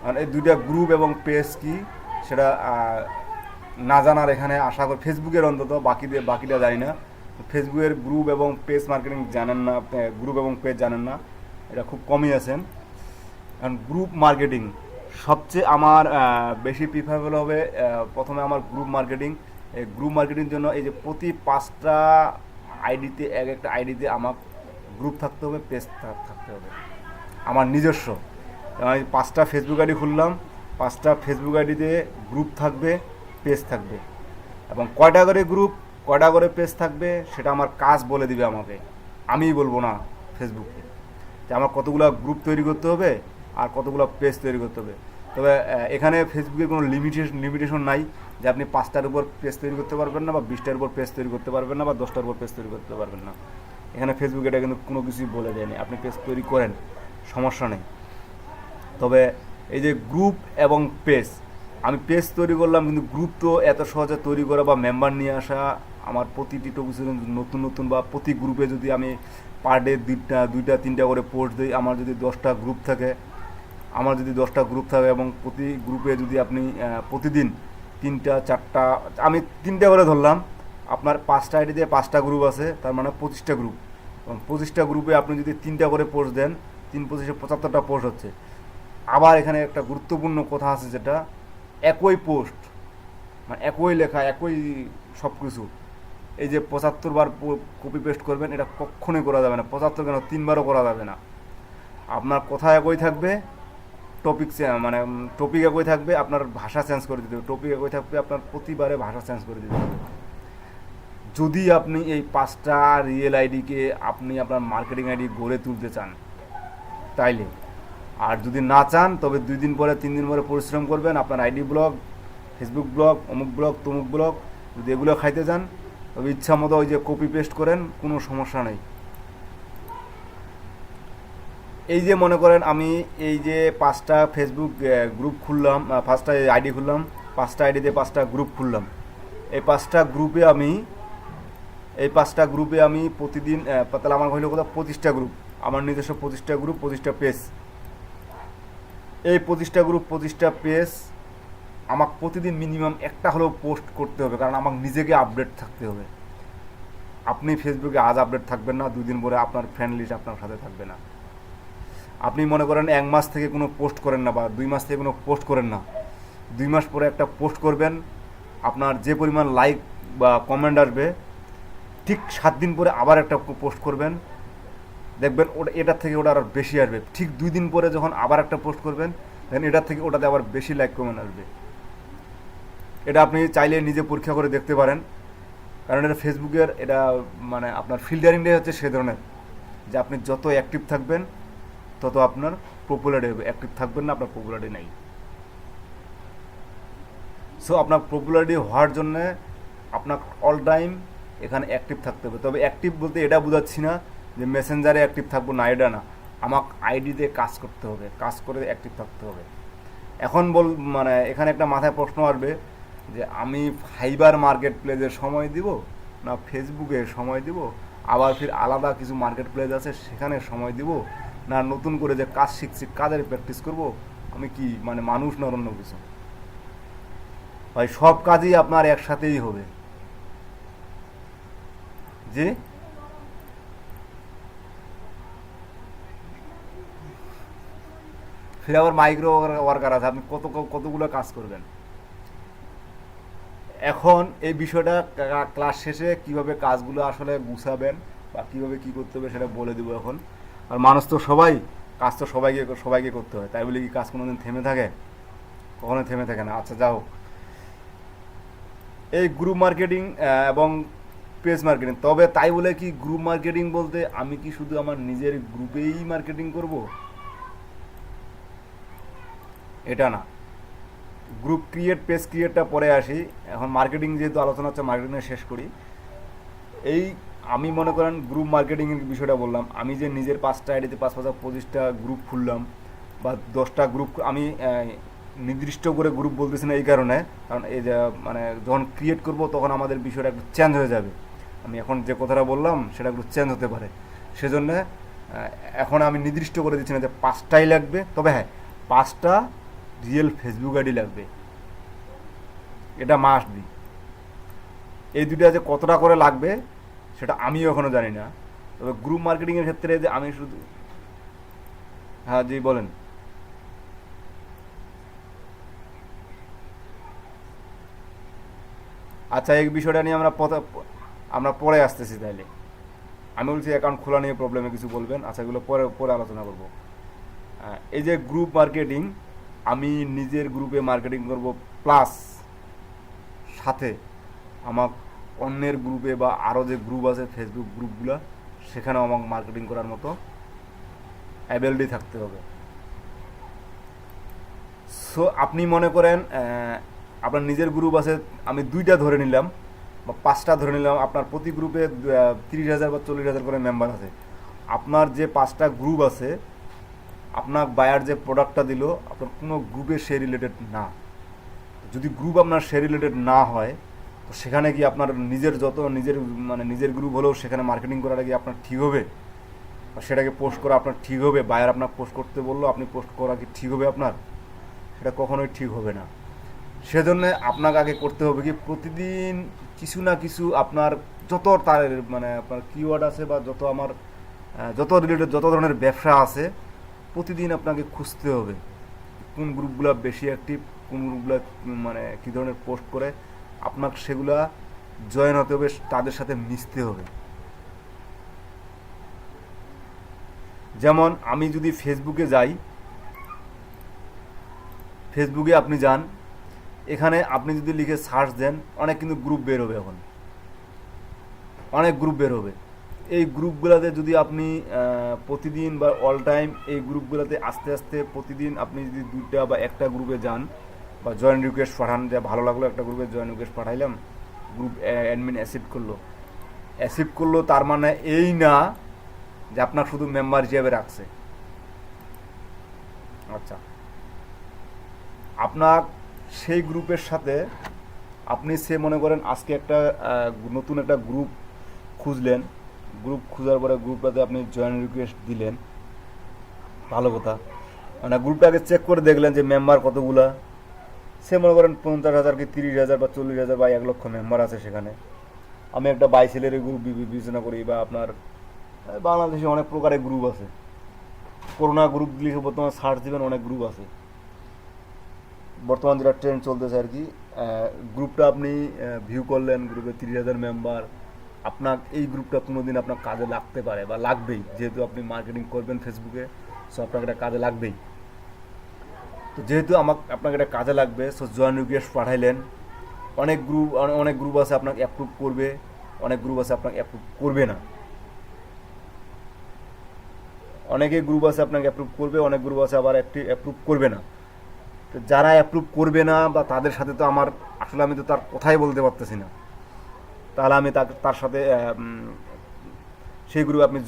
আর এই 2টা গ্রুপ এবং পেজ কি সেটা না জানার এখানে আশা করি, ফেসবুকের অন্তত, বাকিটা জানি না। ফেসবুকের গ্রুপ এবং পেজ মার্কেটিং জানেন না, গ্রুপ এবং পেজ জানেন না, এটা খুব কমই আছেন। কারণ গ্রুপ মার্কেটিং সবচেয়ে আমার বেশি প্রিফারেবল হবে। প্রথমে আমার গ্রুপ মার্কেটিং। এই গ্রুপ মার্কেটিংয়ের জন্য এই যে প্রতি 5টা আইডিতে একটা আইডিতে আমার গ্রুপ থাকতে হবে, পেজ থাকতে হবে আমার নিজস্ব। আমি 5টা ফেসবুক আইডি খুললাম, 5টা ফেসবুক আইডিতে গ্রুপ থাকবে, পেজ থাকবে। এবং কয়টা করে গ্রুপ, কয়টা করে পেজ থাকবে সেটা আমার কাজ বলে দিবে আমাকে, আমিই বলবো না ফেসবুকে যে আমার কতগুলো গ্রুপ তৈরি করতে হবে আর কতগুলো পেজ তৈরি করতে হবে। তবে এখানে ফেসবুকের কোনো লিমিটেশন নাই যে আপনি 5টার উপর পেজ তৈরি করতে পারবেন না, বা 20টার উপর পেজ তৈরি করতে পারবেন না, বা 10টার উপর পেজ তৈরি করতে পারবেন না। এখানে ফেসবুক এটা কিন্তু কোনো কিছুই বলে দেয়নি, আপনি পেজ তৈরি করেন, সমস্যা নেই। তবে এই যে গ্রুপ এবং পেজ, আমি পেজ তৈরি করলাম, কিন্তু গ্রুপ তো এত সহজে তৈরি করা বা মেম্বার নিয়ে আসা আমার প্রতিটি টপিক নতুন বা প্রতি গ্রুপে যদি আমি পার ডে 2টা 3টা করে পোস্ট দিই, আমার যদি 10টা গ্রুপ থাকে, এবং প্রতি গ্রুপে যদি আপনি প্রতিদিন 3টা 4টা, আমি 3টা করে ধরলাম, আপনার 5টা আইডিতে 5টা গ্রুপ আছে, তার মানে 25টা গ্রুপ। এবং 25টা গ্রুপে আপনি যদি 3টা করে পোস্ট দেন, 3 25 75টা পোস্ট হচ্ছে। আবার এখানে একটা গুরুত্বপূর্ণ কথা আছে, যেটা একই পোস্ট, মানে একই লেখা, একই সব কিছু, এই যে 75 বার কপি পেস্ট করবেন, এটা কখনোই করা যাবে না। 75 কেন, 3বারও করা যাবে না। আপনার কথা একই থাকবে, টপিক মানে টপিক একই থাকবে, আপনার ভাষা চেঞ্জ করে দিতে হবে। টপিক একই থাকবে, আপনার প্রতিবারে ভাষা চেঞ্জ করে দিতে হবে। যদি আপনি এই 5টা রিয়েল আইডিকে আপনি আপনার মার্কেটিং আইডি গড়ে তুলতে চান তাইলে, আর যদি না চান তবে 2 দিন পরে 3 দিন পরে পরিশ্রম করবেন। আপনার আইডি ব্লগ, ফেসবুক ব্লগ, অমুক ব্লগ, তমুক ব্লগ, যদি এগুলো খাইতে যান তবে ইচ্ছা মতো ওই যে কপি পেস্ট করেন, কোনো সমস্যা নেই। এই যে মনে করেন আমি এই যে 5টা ফেসবুক গ্রুপ খুললাম, 5টা আইডি খুললাম, 5টা আইডিতে 5টা গ্রুপ খুললাম। এই 5টা গ্রুপে আমি প্রতিদিন, তাহলে আমার হইল কোথাও 25টা গ্রুপ, আমার নিজস্ব 25টা গ্রুপ, 25টা পেজ। এই 25টা গ্রুপ, 25টা পেজ আমাকে প্রতিদিন মিনিমাম একটা হলেও পোস্ট করতে হবে, কারণ আমাকে নিজেকে আপডেট থাকতে হবে। আপনি ফেসবুকে আজ আপডেট থাকবেন না, 2 দিন পরে আপনার ফ্রেন্ড লিস্ট আপনার সাথে থাকবে না। আপনি মনে করেন 1 মাস থেকে কোনো পোস্ট করেন না, বা 2 মাস থেকে কোনো পোস্ট করেন না, 2 মাস পরে একটা পোস্ট করবেন, আপনার যে পরিমাণ লাইক বা কমেন্ট আসবে, ঠিক 7 দিন পরে আবার একটা পোস্ট করবেন, দেখবেন ওটা এটার থেকে ওটা আরও বেশি আসবে। ঠিক 2 দিন পরে যখন আবার একটা পোস্ট করবেন, দেখেন এটার থেকে ওটাতে আবার বেশি লাইক কমেন্ট আসবে। এটা আপনি চাইলে নিজে পরীক্ষা করে দেখতে পারেন, কারণ এটা ফেসবুকের, এটা মানে আপনার ফিল্টারিংটাই হচ্ছে সে ধরনের, যে আপনি যত অ্যাক্টিভ থাকবেন তত আপনার পপুলারিটি হবে। অ্যাক্টিভ থাকবেন না, আপনার পপুলারিটি নেই। সো আপনার পপুলারিটি হওয়ার জন্যে আপনার অল টাইম এখানে অ্যাক্টিভ থাকতে হবে। তবে অ্যাক্টিভ বলতে এটা বোঝাচ্ছি না যে মেসেঞ্জারে অ্যাক্টিভ থাকবো না, এটা না। আমাকে আইডিতে কাজ করতে হবে, কাজ করে অ্যাক্টিভ থাকতে হবে। এখন মানে এখানে একটা মাথায় প্রশ্ন আসবে যে আমি ফাইবার মার্কেট প্লেসে সময় দিব না ফেসবুকে সময় দিব, আবার ফির আলাদা কিছু মার্কেট প্লেস আছে সেখানে সময় দিব, না নতুন করে যে কাজ শিখছি কাজের প্র্যাকটিস করব, আমি কি মানে মানুষ না অন্য কিছু? ভাই সব কাজই আপনার একসাথেই হবে। যে ফির আবার মাইক্রো ওয়ার্কার আছে, আপনি কতগুলো কাজ করবেন। এখন এই বিষয়টা ক্লাস শেষে কিভাবে কাজগুলো আসলে গুছাবেন বা কিভাবে কি করতে হবে সেটা বলে দেবো এখন। আর মানুষ তো সবাই, কাজ তো সবাইকে করতে হয়, তাই বলে কি কাজ কোনোদিন থেমে থাকে? কখনোই থেমে থাকে না। আচ্ছা যা হোক, এই গ্রুপ মার্কেটিং এবং পেজ মার্কেটিং, তবে তাই বলে কি গ্রুপ মার্কেটিং বলতে আমি কি শুধু আমার নিজের গ্রুপেই মার্কেটিং করব? এটা না। গ্রুপ ক্রিয়েট, পেজ ক্রিয়েটটা পরে আসি। এখন মার্কেটিং যেহেতু আলোচনা হচ্ছে, মার্কেটিংয়ে শেষ করি। এই আমি মনে করেন গ্রুপ মার্কেটিংয়ের বিষয়টা বললাম, আমি যে নিজের 5টা আইডিতে 25টা গ্রুপ খুললাম বা 10টা গ্রুপ, আমি নির্দিষ্ট করে গ্রুপ বলতেছি না এই কারণে, কারণ এই যে মানে যখন ক্রিয়েট করব তখন আমাদের বিষয়টা একটু চেঞ্জ হয়ে যাবে। আমি এখন যে কথাটা বললাম সেটা একটু চেঞ্জ হতে পারে, সেজন্য এখন আমি নির্দিষ্ট করে দিচ্ছি না যে 5টাই লাগবে। তবে হ্যাঁ, 5টা রিয়েল ফেসবুক আইডি লাগবে, এটা মাস্ট বি। এই দুইটা যে কতটা করে লাগবে সেটা আমিও এখনও জানি না। তবে গ্রুপ মার্কেটিংয়ের ক্ষেত্রে যে আমি শুধু, হ্যাঁ জি বলেন। আচ্ছা, এই বিষয়টা নিয়ে আমরা পরে আসতেছি। তাইলে আমি বলছি অ্যাকাউন্ট খোলা নিয়ে প্রবলেমে কিছু বলবেন, আচ্ছা এগুলো পরে পরে আলোচনা করব। এই যে গ্রুপ মার্কেটিং, আমি নিজের গ্রুপে মার্কেটিং করব, প্লাস সাথে আমার অন্যের গ্রুপে বা আরও যে গ্রুপ আছে ফেসবুক গ্রুপগুলো, সেখানেও আমাকে মার্কেটিং করার মতো অ্যাবিলিটি থাকতে হবে। সো আপনি মনে করেন আপনার নিজের গ্রুপ আছে, আমি 2টা ধরে নিলাম বা 5টা ধরে নিলাম, আপনার প্রতি গ্রুপে 30,000 বা 40,000 করে মেম্বার আছে। আপনার যে 5টা গ্রুপ আছে, আপনার বায়ার যে প্রোডাক্টটা দিল আপনার কোনো গ্রুপে সে রিলেটেড না। যদি গ্রুপ আপনার সে রিলেটেড না হয়, তো সেখানে কি আপনার নিজের গ্রুপ হলেও সেখানে মার্কেটিং করাটা কি আপনার ঠিক হবে? বা সেটাকে পোস্ট করা আপনার ঠিক হবে? বায়ার আপনার পোস্ট করতে বললো, আপনি পোস্ট করা কি ঠিক হবে আপনার? সেটা কখনোই ঠিক হবে না। সেজন্য আপনাকে আগে করতে হবে কি, প্রতিদিন কিছু না কিছু আপনার যত তার মানে আপনার কিওয়ার্ড আছে বা যত রিলেটেড যত ধরনের ব্যবসা আছে, প্রতিদিন আপনাকে খুঁজতে হবে। কোন গ্রুপগুলো বেশি অ্যাক্টিভ, কোন গ্রুপগুলো মানে কী ধরনের পোস্ট করে, আপনাকে সেগুলা জয়েন হতে হবে, তাদের সাথে মিশতে হবে। যেমন আমি যদি ফেসবুকে যাই, ফেসবুকে আপনি যান, এখানে আপনি যদি লিখে সার্চ দেন অনেক কিন্তু গ্রুপ বের হবে, এখন অনেক গ্রুপ বের হবে। এই গ্রুপগুলোতে যদি আপনি প্রতিদিন বা অল টাইম এই গ্রুপগুলোতে আস্তে আস্তে প্রতিদিন আপনি যদি 2টা বা 1টা গ্রুপে যান বা জয়েন রিকোয়েস্ট পাঠান, যে ভালো লাগলো একটা গ্রুপে জয়েন রিকোয়েস্ট পাঠাইলাম, গ্রুপ অ্যাডমিন অ্যাসিপ্ট করলো, তার মানে এই না যে আপনার শুধু মেম্বার হিসেবে রাখছে। আচ্ছা, আপনার সেই গ্রুপের সাথে আপনি সে মনে করেন আজকে একটা নতুন একটা গ্রুপ খুঁজলেন, গ্রুপ খোঁজার পরে গ্রুপটাতে আপনি জয়েন রিকোয়েস্ট দিলেন, ভালো কথা, মানে গ্রুপটাকে চেক করে দেখলেন যে মেম্বার কতগুলা, সে মনে করেন 50,000 কি 30,000 বা 40,000 বা 1 লক্ষ মেম্বার আছে সেখানে। আমি একটা বাইসেলের গ্রুপ বিবেচনা করি, বা আপনার বাংলাদেশে অনেক প্রকারের গ্রুপ আছে, করোনা গ্রুপ লিখে বর্তমানে সার্চ দিবেন, অনেক গ্রুপ আছে বর্তমান যেটা ট্রেন্ড চলতেছে আর কি। গ্রুপটা আপনি ভিউ করলেন, গ্রুপে 30,000 মেম্বার, আপনার এই গ্রুপটা কোনো দিন আপনার কাজে লাগতে পারে বা লাগবেই, যেহেতু আপনি মার্কেটিং করবেন ফেসবুকে, সো আপনাকে এটা কাজে লাগবেই। তো যেহেতু আপনাকে এটা কাজে লাগবে, সো জয়েন রিকোয়েস্ট পাঠাইলেন। অনেক গ্রুপ আছে আপনাকে অ্যাপ্রুভ করবে, অনেক গ্রুপ আছে আপনাকে অ্যাপ্রুভ করবে না। অনেকে গ্রুপ আছে আপনাকে অ্যাপ্রুভ করবে, অনেক গ্রুপ আছে আবার একটি অ্যাপ্রুভ করবে না। তো যারা অ্যাপ্রুভ করবে না বা তাদের সাথে তো আমার আসলে আমি তো তার কথাই বলতে পারতেছি না, তাহলে আমি তার সাথে সেই গ্রুপে আপনি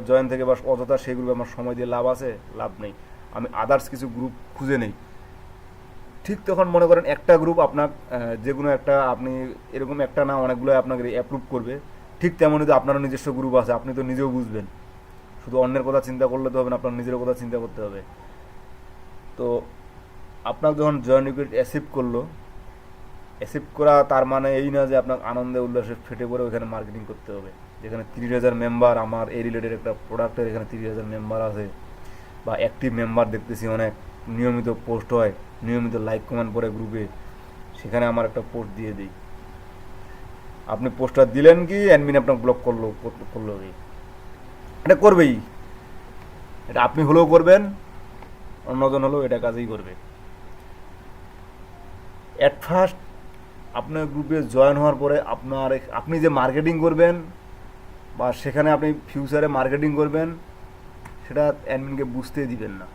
জয়েন থেকে বা অযথা সেই গ্রুপে আমার সময় দিয়ে লাভ আছে? লাভ নেই। আমি আদার্স কিছু গ্রুপ খুঁজে নেই। ঠিক তখন মনে করেন একটা গ্রুপ আপনার যে কোনো একটা, আপনি এরকম একটা না অনেকগুলো আপনাকে অ্যাপ্রুভ করবে, ঠিক তেমনই তো আপনারও নিজস্ব গ্রুপ আছে, আপনি তো নিজেও বুঝবেন। শুধু অন্যের কথা চিন্তা করলে তো হবে না, আপনার নিজের কথা চিন্তা করতে হবে। তো আপনার যখন জয়েন রিকোয়েস্ট অ্যাকসেপ্ট করা তার মানে এই না যে আপনার আনন্দে উল্লাসে ফেটে পড়ে ওইখানে মার্কেটিং করতে হবে, যেখানে 30,000 মেম্বার, আমার এই রিলেটেড একটা প্রোডাক্টের এখানে 30,000 মেম্বার আছে, বা অ্যাক্টিভ মেম্বার দেখতেছি অনেক, নিয়মিত পোস্ট হয়, নিয়মিত লাইক কমেন্ট পড়ে গ্রুপে, সেখানে আমার একটা পোস্ট দিয়ে দিই। আপনি পোস্টটা দিলেন কি অ্যাডমিন আপনার ব্লক করলো কি? এটা করবেই, এটা আপনি হলেও করবেন, অন্যজন হলেও এটা কাজেই করবে। অ্যাট ফার্স্ট আপনার গ্রুপে জয়েন হওয়ার পরে আপনি যে মার্কেটিং করবেন বা সেখানে আপনি ফিউচারে মার্কেটিং করবেন, সেটা অ্যাডমিনকে বুঝতে দিবেন না,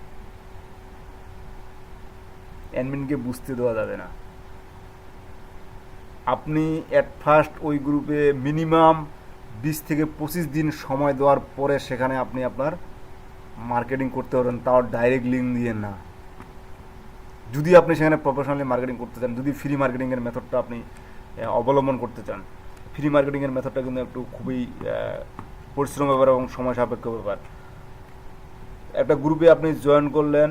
অ্যাডমিনকে বুঝতে দেওয়া যাবে না। আপনি অ্যাট ফার্স্ট ওই গ্রুপে মিনিমাম 20 থেকে 25 দিন সময় দেওয়ার পরে সেখানে আপনি আপনার মার্কেটিং করতে পারেন, তাও ডাইরেক্ট লিঙ্ক দিয়ে না। যদি আপনি সেখানে প্রফেশনালি মার্কেটিং করতে চান, যদি ফ্রি মার্কেটিংয়ের মেথডটা আপনি অবলম্বন করতে চান, ফ্রি মার্কেটিংয়ের মেথডটা কিন্তু একটু খুবই পরিশ্রম ব্যাপার এবং সময় সাপেক্ষ ব্যাপার। একটা গ্রুপে আপনি জয়েন করলেন,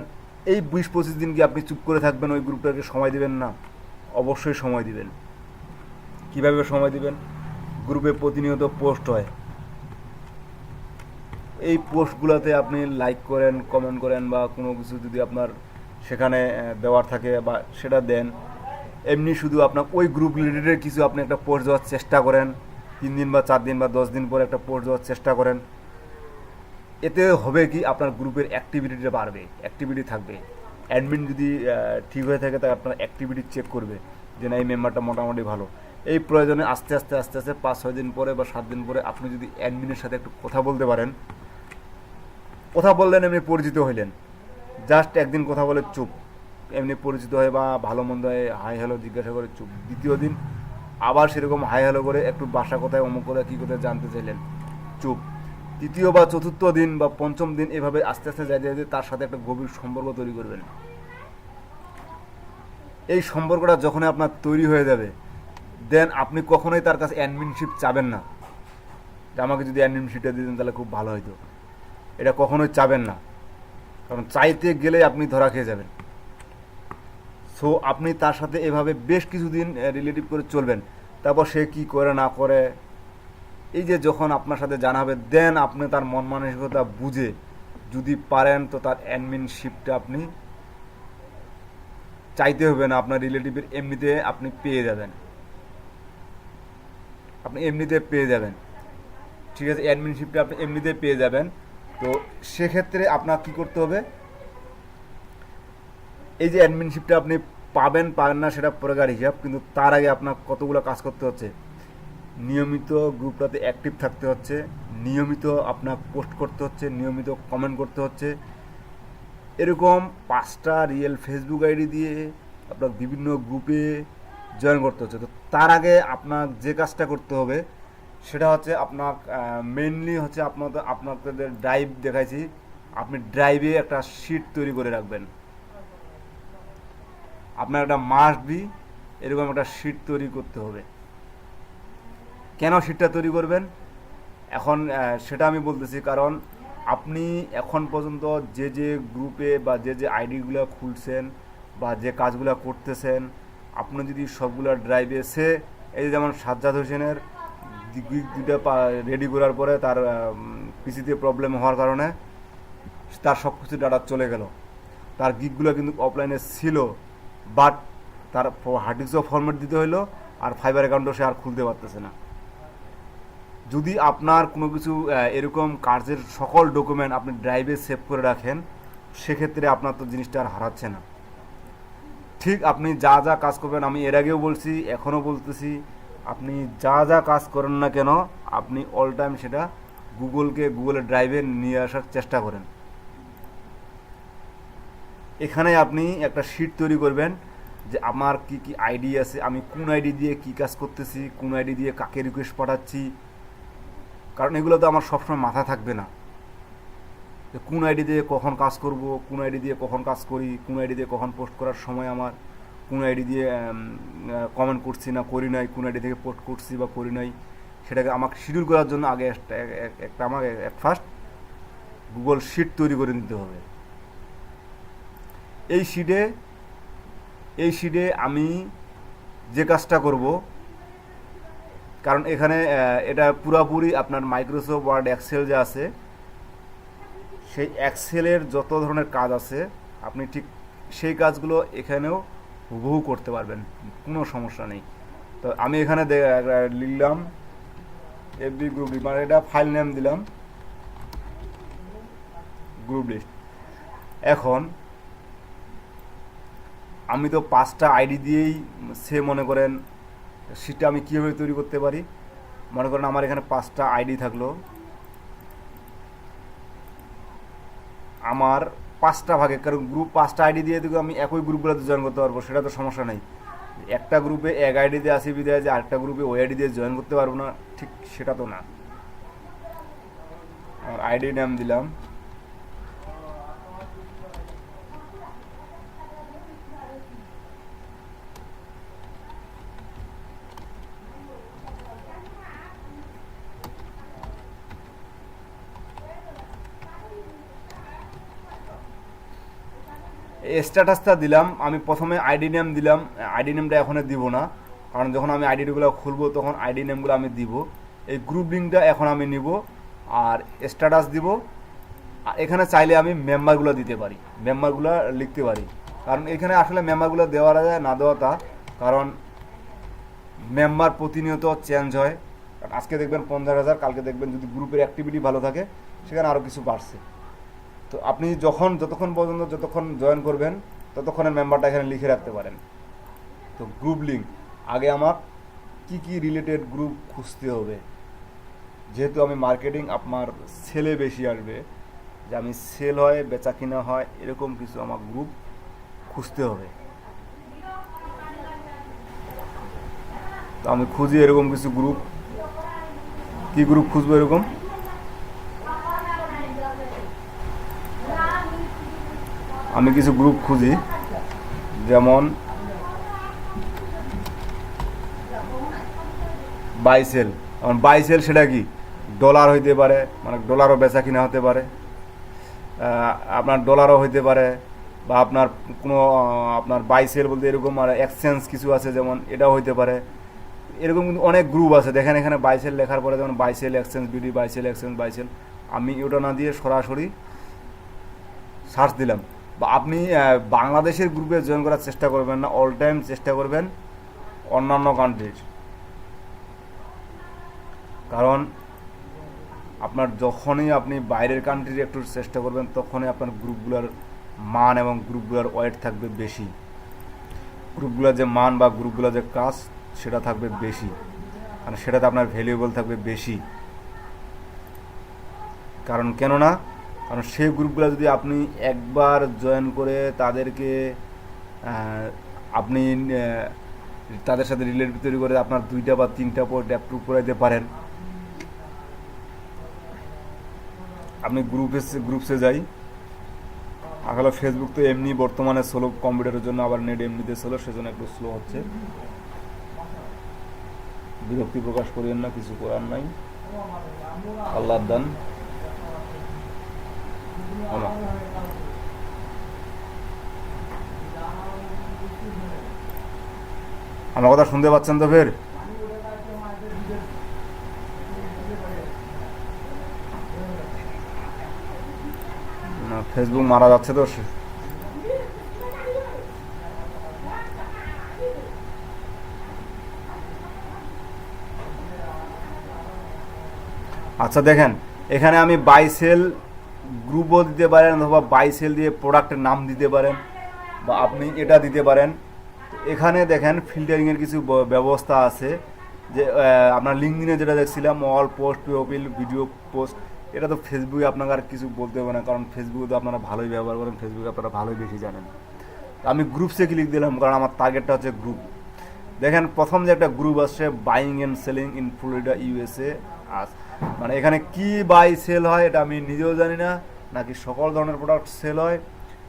এই 20-25 দিন কি আপনি চুপ করে থাকবেন, ওই গ্রুপটাকে সময় দিবেন না? অবশ্যই সময় দিবেন। কীভাবে সময় দিবেন? গ্রুপে প্রতিনিয়ত পোস্ট হয়, এই পোস্টগুলোতে আপনি লাইক করেন, কমেন্ট করেন, বা কোনো কিছু যদি আপনার সেখানে দেওয়ার থাকে বা সেটা দেন। এমনি শুধু আপনার ওই গ্রুপ রিলেটেড কিছু আপনি একটা পোস্ট দেওয়ার চেষ্টা করেন, 3 দিন বা 4 দিন বা 10 দিন পরে একটা পোস্ট দেওয়ার চেষ্টা করেন। এতে হবে কি, আপনার গ্রুপের অ্যাক্টিভিটিটা বাড়বে, অ্যাক্টিভিটি থাকবে। অ্যাডমিন যদি ঠিক হয়ে থাকে, তাই আপনার অ্যাক্টিভিটি চেক করবে যে না, এই মেম্বারটা মোটামুটি ভালো। এই প্রয়োজনে আস্তে আস্তে 5-6 দিন পরে বা 7 দিন পরে আপনি যদি অ্যাডমিনের সাথে একটু কথা বলতে পারেন, কথা বললেন, এমনি পরিচিত হইলেন, জাস্ট একদিন কথা বলে চুপ, এমনি পরিচিত হয়ে বা ভালো মন্দ হয়ে হাই হ্যালো জিজ্ঞাসা করে চুপ। দ্বিতীয় দিন আবার সেরকম হাই হ্যালো করে একটু বাসা কোথায়, অমুক কোথায়, কী কোথায় জানতে চাইলেন, চুপ। তৃতীয় বা চতুর্থ দিন বা পঞ্চম দিন এভাবে আস্তে আস্তে যাইতে যাইতে তার সাথে একটা গভীর সম্পর্ক তৈরি করবেন। এই সম্পর্কটা যখন আপনার তৈরি হয়ে যাবে, দেন আপনি কখনোই তার কাছে অ্যাডমিনশিপ চাবেন না যে আমাকে যদি অ্যাডমিনশিপটা দিতেন তাহলে খুব ভালো হতো। এটা কখনোই চাবেন না, কারণ চাইতে গেলে আপনি ধরা খেয়ে যাবেন। সো আপনি তার সাথে এভাবে বেশ কিছুদিন রিলেটিভ করে চলবেন, তারপর সে কি করে না করে, এই যে যখন আপনার সাথে জানাবে, দেন আপনি তার মন মানসিকতা বুঝে যদি পারেন তো তার অ্যাডমিনশিপটা আপনি চাইতে হবে না, আপনার রিলেটিভের এমনিতে আপনি পেয়ে যাবেন, আপনি এমনিতে পেয়ে যাবেন। ঠিক আছে, অ্যাডমিনশিপটা আপনি এমনিতে পেয়ে যাবেন। তো সেক্ষেত্রে আপনার কি করতে হবে, এই যে অ্যাডমিনশিপটা আপনি পাবেন পাবেন না সেটা পরেকার হিসাব, কিন্তু তার আগে আপনার কতগুলো কাজ করতে হচ্ছে। নিয়মিত গ্রুপটাতে অ্যাক্টিভ থাকতে হচ্ছে, নিয়মিত আপনার পোস্ট করতে হচ্ছে, নিয়মিত কমেন্ট করতে হচ্ছে। এরকম 5টা রিয়েল ফেসবুক আইডি দিয়ে আপনার বিভিন্ন গ্রুপে জয়েন করতে হচ্ছে। তো তার আগে আপনার যে কাজটা করতে হবে সেটা হচ্ছে আপনার মেইনলি হচ্ছে আপনাদের ড্রাইভ দেখাইছি, আপনি ড্রাইভে একটা শিট তৈরি করে রাখবেন। আপনার একটা মাস্ট বি এরকম একটা শিট তৈরি করতে হবে। কেন শিটটা তৈরি করবেন এখন সেটা আমি বলতেছি, কারণ আপনি এখন পর্যন্ত যে যে গ্রুপে বা যে যে আইডিগুলো খুলছেন বা যে কাজগুলো করতেছেন, আপনি যদি সবগুলো ড্রাইভে সে এই যেমন সাজ্জাদ হোসেনের দুইটা রেডি করার পরে তার পিসিতে প্রবলেম হওয়ার কারণে তার সব কিছু ডাটা চলে গেল, তার গিকগুলো কিন্তু অফলাইনে ছিল, বাট তার হার্ড ডিস্কও ফরম্যাট দিতে হইলো, আর ফাইবার অ্যাকাউন্টও সে আর খুলতে পারতেছে না। যদি আপনার কোনো কিছু এরকম কাজের সকল ডকুমেন্ট আপনি ড্রাইভে সেভ করে রাখেন, সেক্ষেত্রে আপনার তো জিনিসটা আর হারাচ্ছে না। ঠিক আপনি যা যা কাজ করবেন, আমি এর আগেও বলছি এখনও বলতেছি, আপনি যা যা কাজ করেন না কেন আপনি অল টাইম সেটা গুগলের ড্রাইভে নিয়ে আসার চেষ্টা করেন। এখানে আপনি একটা শিট তৈরি করবেন যে আমার কি কি আইডি আছে, আমি কোন আইডি দিয়ে কি কাজ করতেছি, কোন আইডি দিয়ে কাকে রিকোয়েস্ট পাঠাচ্ছি, কারণ এগুলো তো আমার সবসময় মাথা থাকবে না যে কোন আইডি দিয়ে কখন কাজ করব, কোন আইডি দিয়ে কখন কাজ করি, কোন আইডি দিয়ে কখন পোস্ট করার সময় আমার, কোন আইডি দিয়ে কমেন্ট করছি না করি নাই, কোন আইডি থেকে পোস্ট করছি বা করি নাই, সেটাকে আমাকে শিডিউল করার জন্য আগে একটা আমাকে ফার্স্ট গুগল শিট তৈরি করে নিতে হবে। এই শিটে আমি যে কাজটা করব, কারণ এখানে এটা পুরাপুরি আপনার মাইক্রোসফট ওয়ার্ড এক্সেল যে আছে সেই এক্সেলের যত ধরনের কাজ আছে আপনি ঠিক সেই কাজগুলো এখানেও হুবহু করতে পারবেন, কোনো সমস্যা নেই। তো আমি এখানে লিখলাম এফবি গ্রুপ লিস্ট, মানে এটা ফাইল নেম দিলাম গ্রুপ লিস্ট। এখন আমি তো 5টা আইডি দিয়েই সে মনে করেন সেটা আমি কীভাবে তৈরি করতে পারি, মনে করেন আমার এখানে 5টা আইডি থাকলো, আমার 5টা ভাগে, কারণ গ্রুপ 5টা আইডি দিয়ে দিকে আমি একই গ্রুপগুলোতে জয়েন করতে পারবো, সেটা তো সমস্যা নেই। একটা গ্রুপে এক আইডি দিয়ে আসি বিদায় যে আরেকটা গ্রুপে ওই আইডি দিয়ে জয়েন করতে পারবো না, ঠিক সেটা তো না। আমার আইডি নাম দিলাম স্ট্যাটাসটা দিলাম, আমি প্রথমে আইডি নেম দিলাম, আইডি নেমটা এখনও দিব না, কারণ যখন আমি আইডিগুলো খুলবো তখন আইডি নেমগুলো আমি দিব। এই গ্রুপ লিঙ্কটা এখন আমি নিব আর স্ট্যাটাস দিব। আর এখানে চাইলে আমি মেম্বারগুলো দিতে পারি, মেম্বারগুলো লিখতে পারি, কারণ এখানে আসলে মেম্বারগুলো দেওয়া যায় না দেওয়া তা, কারণ মেম্বার প্রতিনিয়ত চেঞ্জ হয়। কারণ আজকে দেখবেন 15,000, কালকে দেখবেন যদি গ্রুপের অ্যাক্টিভিটি ভালো থাকে সেখানে আরও কিছু বাড়ছে। তো আপনি যতক্ষণ জয়েন করবেন ততক্ষণের মেম্বারটা এখানে লিখে রাখতে পারেন। তো গ্রুপ লিঙ্ক, আগে আমার কি কি রিলেটেড গ্রুপ খুঁজতে হবে, যেহেতু আমি মার্কেটিং, আপনার সেলে বেশি আসবে, যে আমি সেল হয় বেচা কিনা হয় এরকম কিছু আমার গ্রুপ খুঁজতে হবে। তো আমি খুঁজি এরকম কিছু গ্রুপ, কি গ্রুপ খুঁজবো এরকম, আমি কিছু গ্রুপ খুঁজি, যেমন বাইসেল। এখন বাইসেল সেটা কি, ডলার হইতে পারে, মানে ডলারও বেচা কিনা হতে পারে, আপনার ডলারও হইতে পারে, বা আপনার কোনো আপনার বাইসেল বলতে এরকম আর এক্সচেঞ্জ কিছু আছে যেমন এটাও হইতে পারে। এরকম কিন্তু অনেক গ্রুপ আছে, দেখেন এখানে বাইসেল লেখার পরে যেমন বাইসেল এক্সচেঞ্জ বিডি, বাইসেল এক্সচেঞ্জ বাইসেল। আমি ওটা না দিয়ে সরাসরি সার্চ দিলাম বা আপনি বাংলাদেশের গ্রুপে জয়েন করার চেষ্টা করবেন না, অল টাইম চেষ্টা করবেন অন্যান্য কান্ট্রির। কারণ আপনার যখনই আপনি বাইরের কান্ট্রির একটু চেষ্টা করবেন তখনই আপনার গ্রুপগুলোর মান এবং গ্রুপগুলোর ওয়েট থাকবে বেশি, গ্রুপগুলোর যে মান বা গ্রুপগুলোর যে কাজ সেটা থাকবে বেশি, কারণ সেটাতে আপনার ভ্যালুয়েবল থাকবে বেশি। কারণ কেননা কারণ সেই গ্রুপগুলো যদি আপনি একবার জয়েন করে তাদেরকে আপনি তাদের সাথে রিলেটিভ তৈরি করে আপনার 2টা বা 3টা পয়েন্ট অ্যাপ্রুভ করে দিতে পারেন। আপনি গ্রুপসে যাই আসলে ফেসবুক তো এমনি বর্তমানে স্লো কম্পিউটারের জন্য, আবার নেট এমনিতে স্লো, সেজন্য একটু স্লো হচ্ছে। বিরক্তি প্রকাশ করিয়েন না, কিছু করার নাই, আল্লাহর দান। আমার কথা শুনতে পাচ্ছেন তো? ফের না, ফেসবুক মারা যাচ্ছে তো। আচ্ছা দেখেন, এখানে আমি বাই সেল গ্রুপও দিতে পারেন, অথবা বাই সেল দিয়ে প্রোডাক্টের নাম দিতে পারেন, বা আপনি এটা দিতে পারেন। এখানে দেখেন ফিল্টারিংয়ের কিছু ব্যবস্থা আছে, যে আপনার লিঙ্কডিনে যেটা দেখছিলাম all post profile video post, এটা তো ফেসবুকে আপনাকে আর কিছু বলতে হবে না, কারণ ফেসবুকে তো আপনারা ভালোই ব্যবহার করেন, ফেসবুকে আপনারা ভালোই বেশি জানেন। আমি গ্রুপসে ক্লিক দিলাম, কারণ আমার টার্গেটটা হচ্ছে গ্রুপ। দেখেন প্রথম যে একটা গ্রুপ আসছে, buying and selling in Florida USA. মানে এখানে কি বাই সেল হয় এটা আমি নিজেও জানি না, নাকি সকল ধরনের প্রোডাক্ট সেল হয়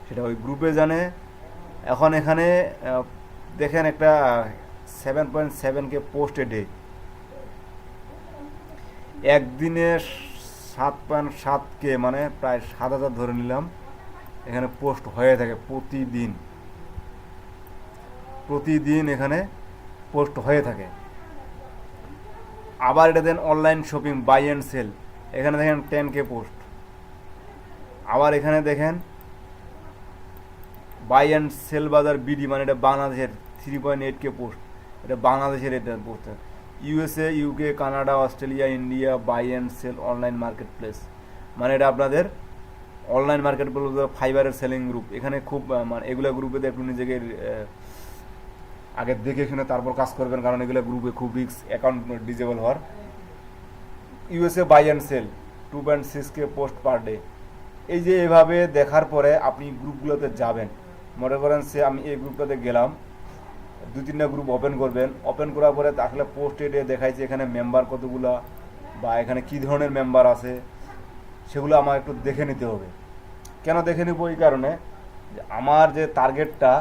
সেটা ওই গ্রুপে জানে। এখন এখানে দেখেন একটা 7.7K পোস্ট এ ডে, একদিনে 7.7K, মানে প্রায় 7,000 ধরে নিলাম, এখানে পোস্ট হয়ে থাকে প্রতিদিন। প্রতিদিন এখানে পোস্ট হয়ে থাকে। আবার এটা দেন online shopping buy and sell, এখানে দেখেন 10K পোস্ট। আবার এখানে দেখেন buy and sell Bazar BD, মানে এটা বাংলাদেশের 3.8K পোস্ট, এটা বাংলাদেশের এটা পোস্ট। USA, UK, Canada, Australia, India buy and sell online market place, মানে এটা আপনাদের অনলাইন মার্কেট প্লেস, ফাইবারের সেলিং গ্রুপ। এখানে খুব মানে এগুলো গ্রুপেতে একটু নিজেকে আগে দেখে শুনে তারপর কাজ করবেন, কারণ এগুলো গ্রুপে খুব রিস্ক অ্যাকাউন্ট ডিজেবল হওয়ার। USA buy and sell 2.6K post per day. এই যে এভাবে দেখার পরে আপনি গ্রুপগুলোতে যাবেন, মনে করেন সে আমি এই গ্রুপটাতে গেলাম, 2-3টা গ্রুপ ওপেন করবেন। ওপেন করার পরে আসলে পোস্ট এডে দেখাইছে এখানে মেম্বার কতগুলা, বা এখানে কী ধরনের মেম্বার আছে, সেগুলো আমার একটু দেখে নিতে হবে। কেন দেখে নিব? এই কারণে যে আমার যে টার্গেটটা,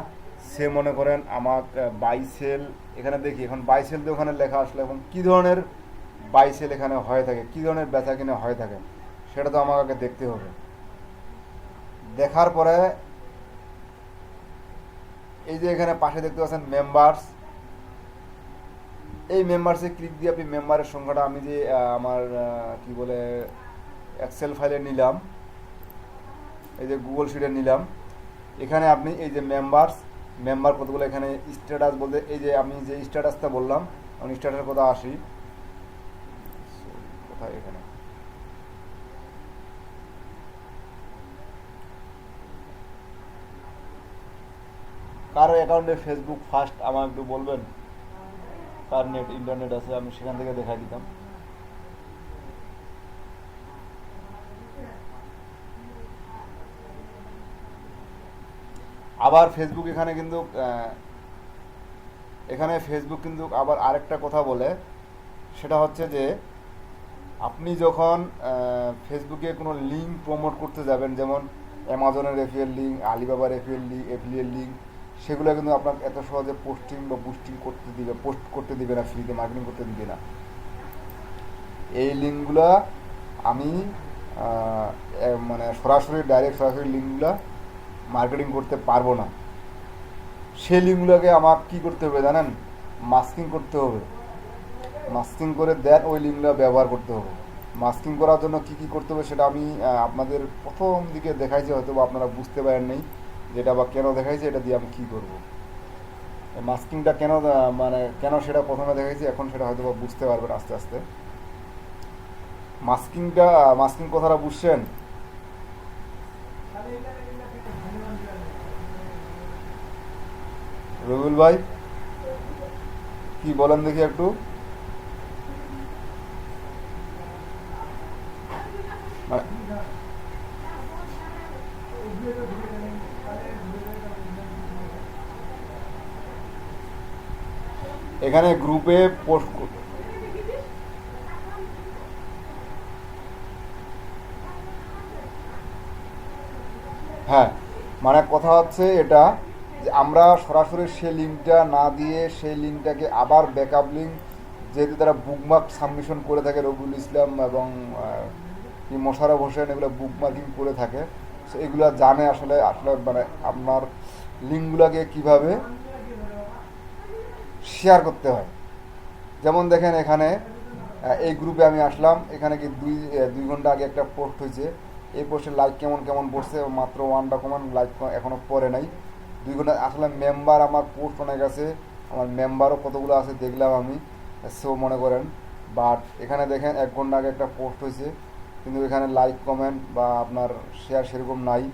সে মনে করেন আমার বাই সেল, এখানে দেখি এখন বাই সেল দিয়ে ওখানে লেখা আসলে এখন কী ধরনের বাই সেল এখানে হয়ে থাকে, কী ধরনের বেচা কিনে হয়ে থাকে, সেটা তো আমাকে দেখতে হবে। দেখার পরে এই যে এখানে পাশে দেখতে পাচ্ছেন মেম্বার্স, এই মেম্বার্সে ক্লিক দিয়ে আপনি মেম্বারের সংখ্যাটা, আমি যে আমার কি বলে এক্সেল ফাইলে নিলাম, এই যে গুগল শিটে নিলাম, এখানে আপনি এই যে মেম্বার কতগুলো, এখানে স্ট্যাটাস বলতে এই যে আমি যে স্ট্যাটাসটা বললাম, আমি স্ট্যাটাসের কথা আসি কোথায়, এখানে কারো অ্যাকাউন্টে ফেসবুক ফার্স্ট আমার একটু বলবেন, কার নেট ইন্টারনেট আছে, আমি সেখান থেকে দেখাই দিতাম। আবার ফেসবুক এখানে ফেসবুক কিন্তু আবার আরেকটা কথা বলে, সেটা হচ্ছে যে আপনি যখন ফেসবুকে কোনো লিঙ্ক প্রমোট করতে যাবেন, যেমন অ্যামাজনের রেফারেল লিঙ্ক, আলিবাবার রেফারেল লিঙ্ক, এফিলিয়েট লিঙ্ক, সেগুলো কিন্তু আপনাকে এত সহজে পোস্টিং বা বুস্টিং পোস্ট করতে দিবে না, ফ্রিতে মার্কেটিং করতে দিবে না। এই লিঙ্কগুলো আমি মানে ডাইরেক্ট সরাসরি লিঙ্কগুলো মার্কেটিং করতে পারবো না। সেই লিঙ্কগুলোকে আমাকে কী করতে হবে জানেন? মাস্কিং করতে হবে। মাস্কিং করে দেন ওই লিঙ্কগুলো ব্যবহার করতে হবে। মাস্কিং করার জন্য কী কী করতে হবে সেটা আমি আপনাদের প্রথম দিকে দেখাইছি, হয়তো বা আপনারা বুঝতে পারেন নাই। যেটা বা কেন দেখাইছে, এটা দিয়ে আমি কী করবো। মাস্কিংটা কেন মানে কেন সেটা প্রথমে দেখাইছি, এখন সেটা হয়তো বা বুঝতে পারবেন আস্তে আস্তে। মাস্কিংটা, মাস্কিং কথাটা বুঝছেন? রবিউল ভাই কি বলেন দেখি একটু। মানে এখানে গ্রুপে পোস্ট, হ্যাঁ, মানে কথা হচ্ছে এটা, যে আমরা সরাসরি সেই লিঙ্কটা না দিয়ে সেই লিঙ্কটাকে আবার ব্যাকআপ লিঙ্ক, যেহেতু তারা বুকমার্ক সাবমিশন করে থাকে, রবিউল ইসলাম এবং কি মোশাররফ হোসেন এগুলো বুকমার্কিং করে থাকে, সো এগুলো জানে আসলে আসলে মানে আপনার লিঙ্কগুলোকে কিভাবে শেয়ার করতে হয়। যেমন দেখেন এখানে এই গ্রুপে আমি আসলাম, এখানে কি 2 ঘন্টা আগে একটা পোস্ট হয়েছে, এই পোস্টে লাইক কেমন কেমন পড়ছে, মাত্র 1 ডকুমেন্ট লাইক এখনও পড়ে নাই। 2 ঘন্টা আসলে মেম্বার আমার পোস্ট অনেক আছে, আমার মেম্বারও কতগুলো আছে দেখলাম আমি, সো মনে করেন। বাট এখানে দেখেন 1 ঘন্টা আগে একটা পোস্ট হয়েছে, কিন্তু এখানে লাইক কমেন্ট বা আপনার শেয়ার সেরকম নাই।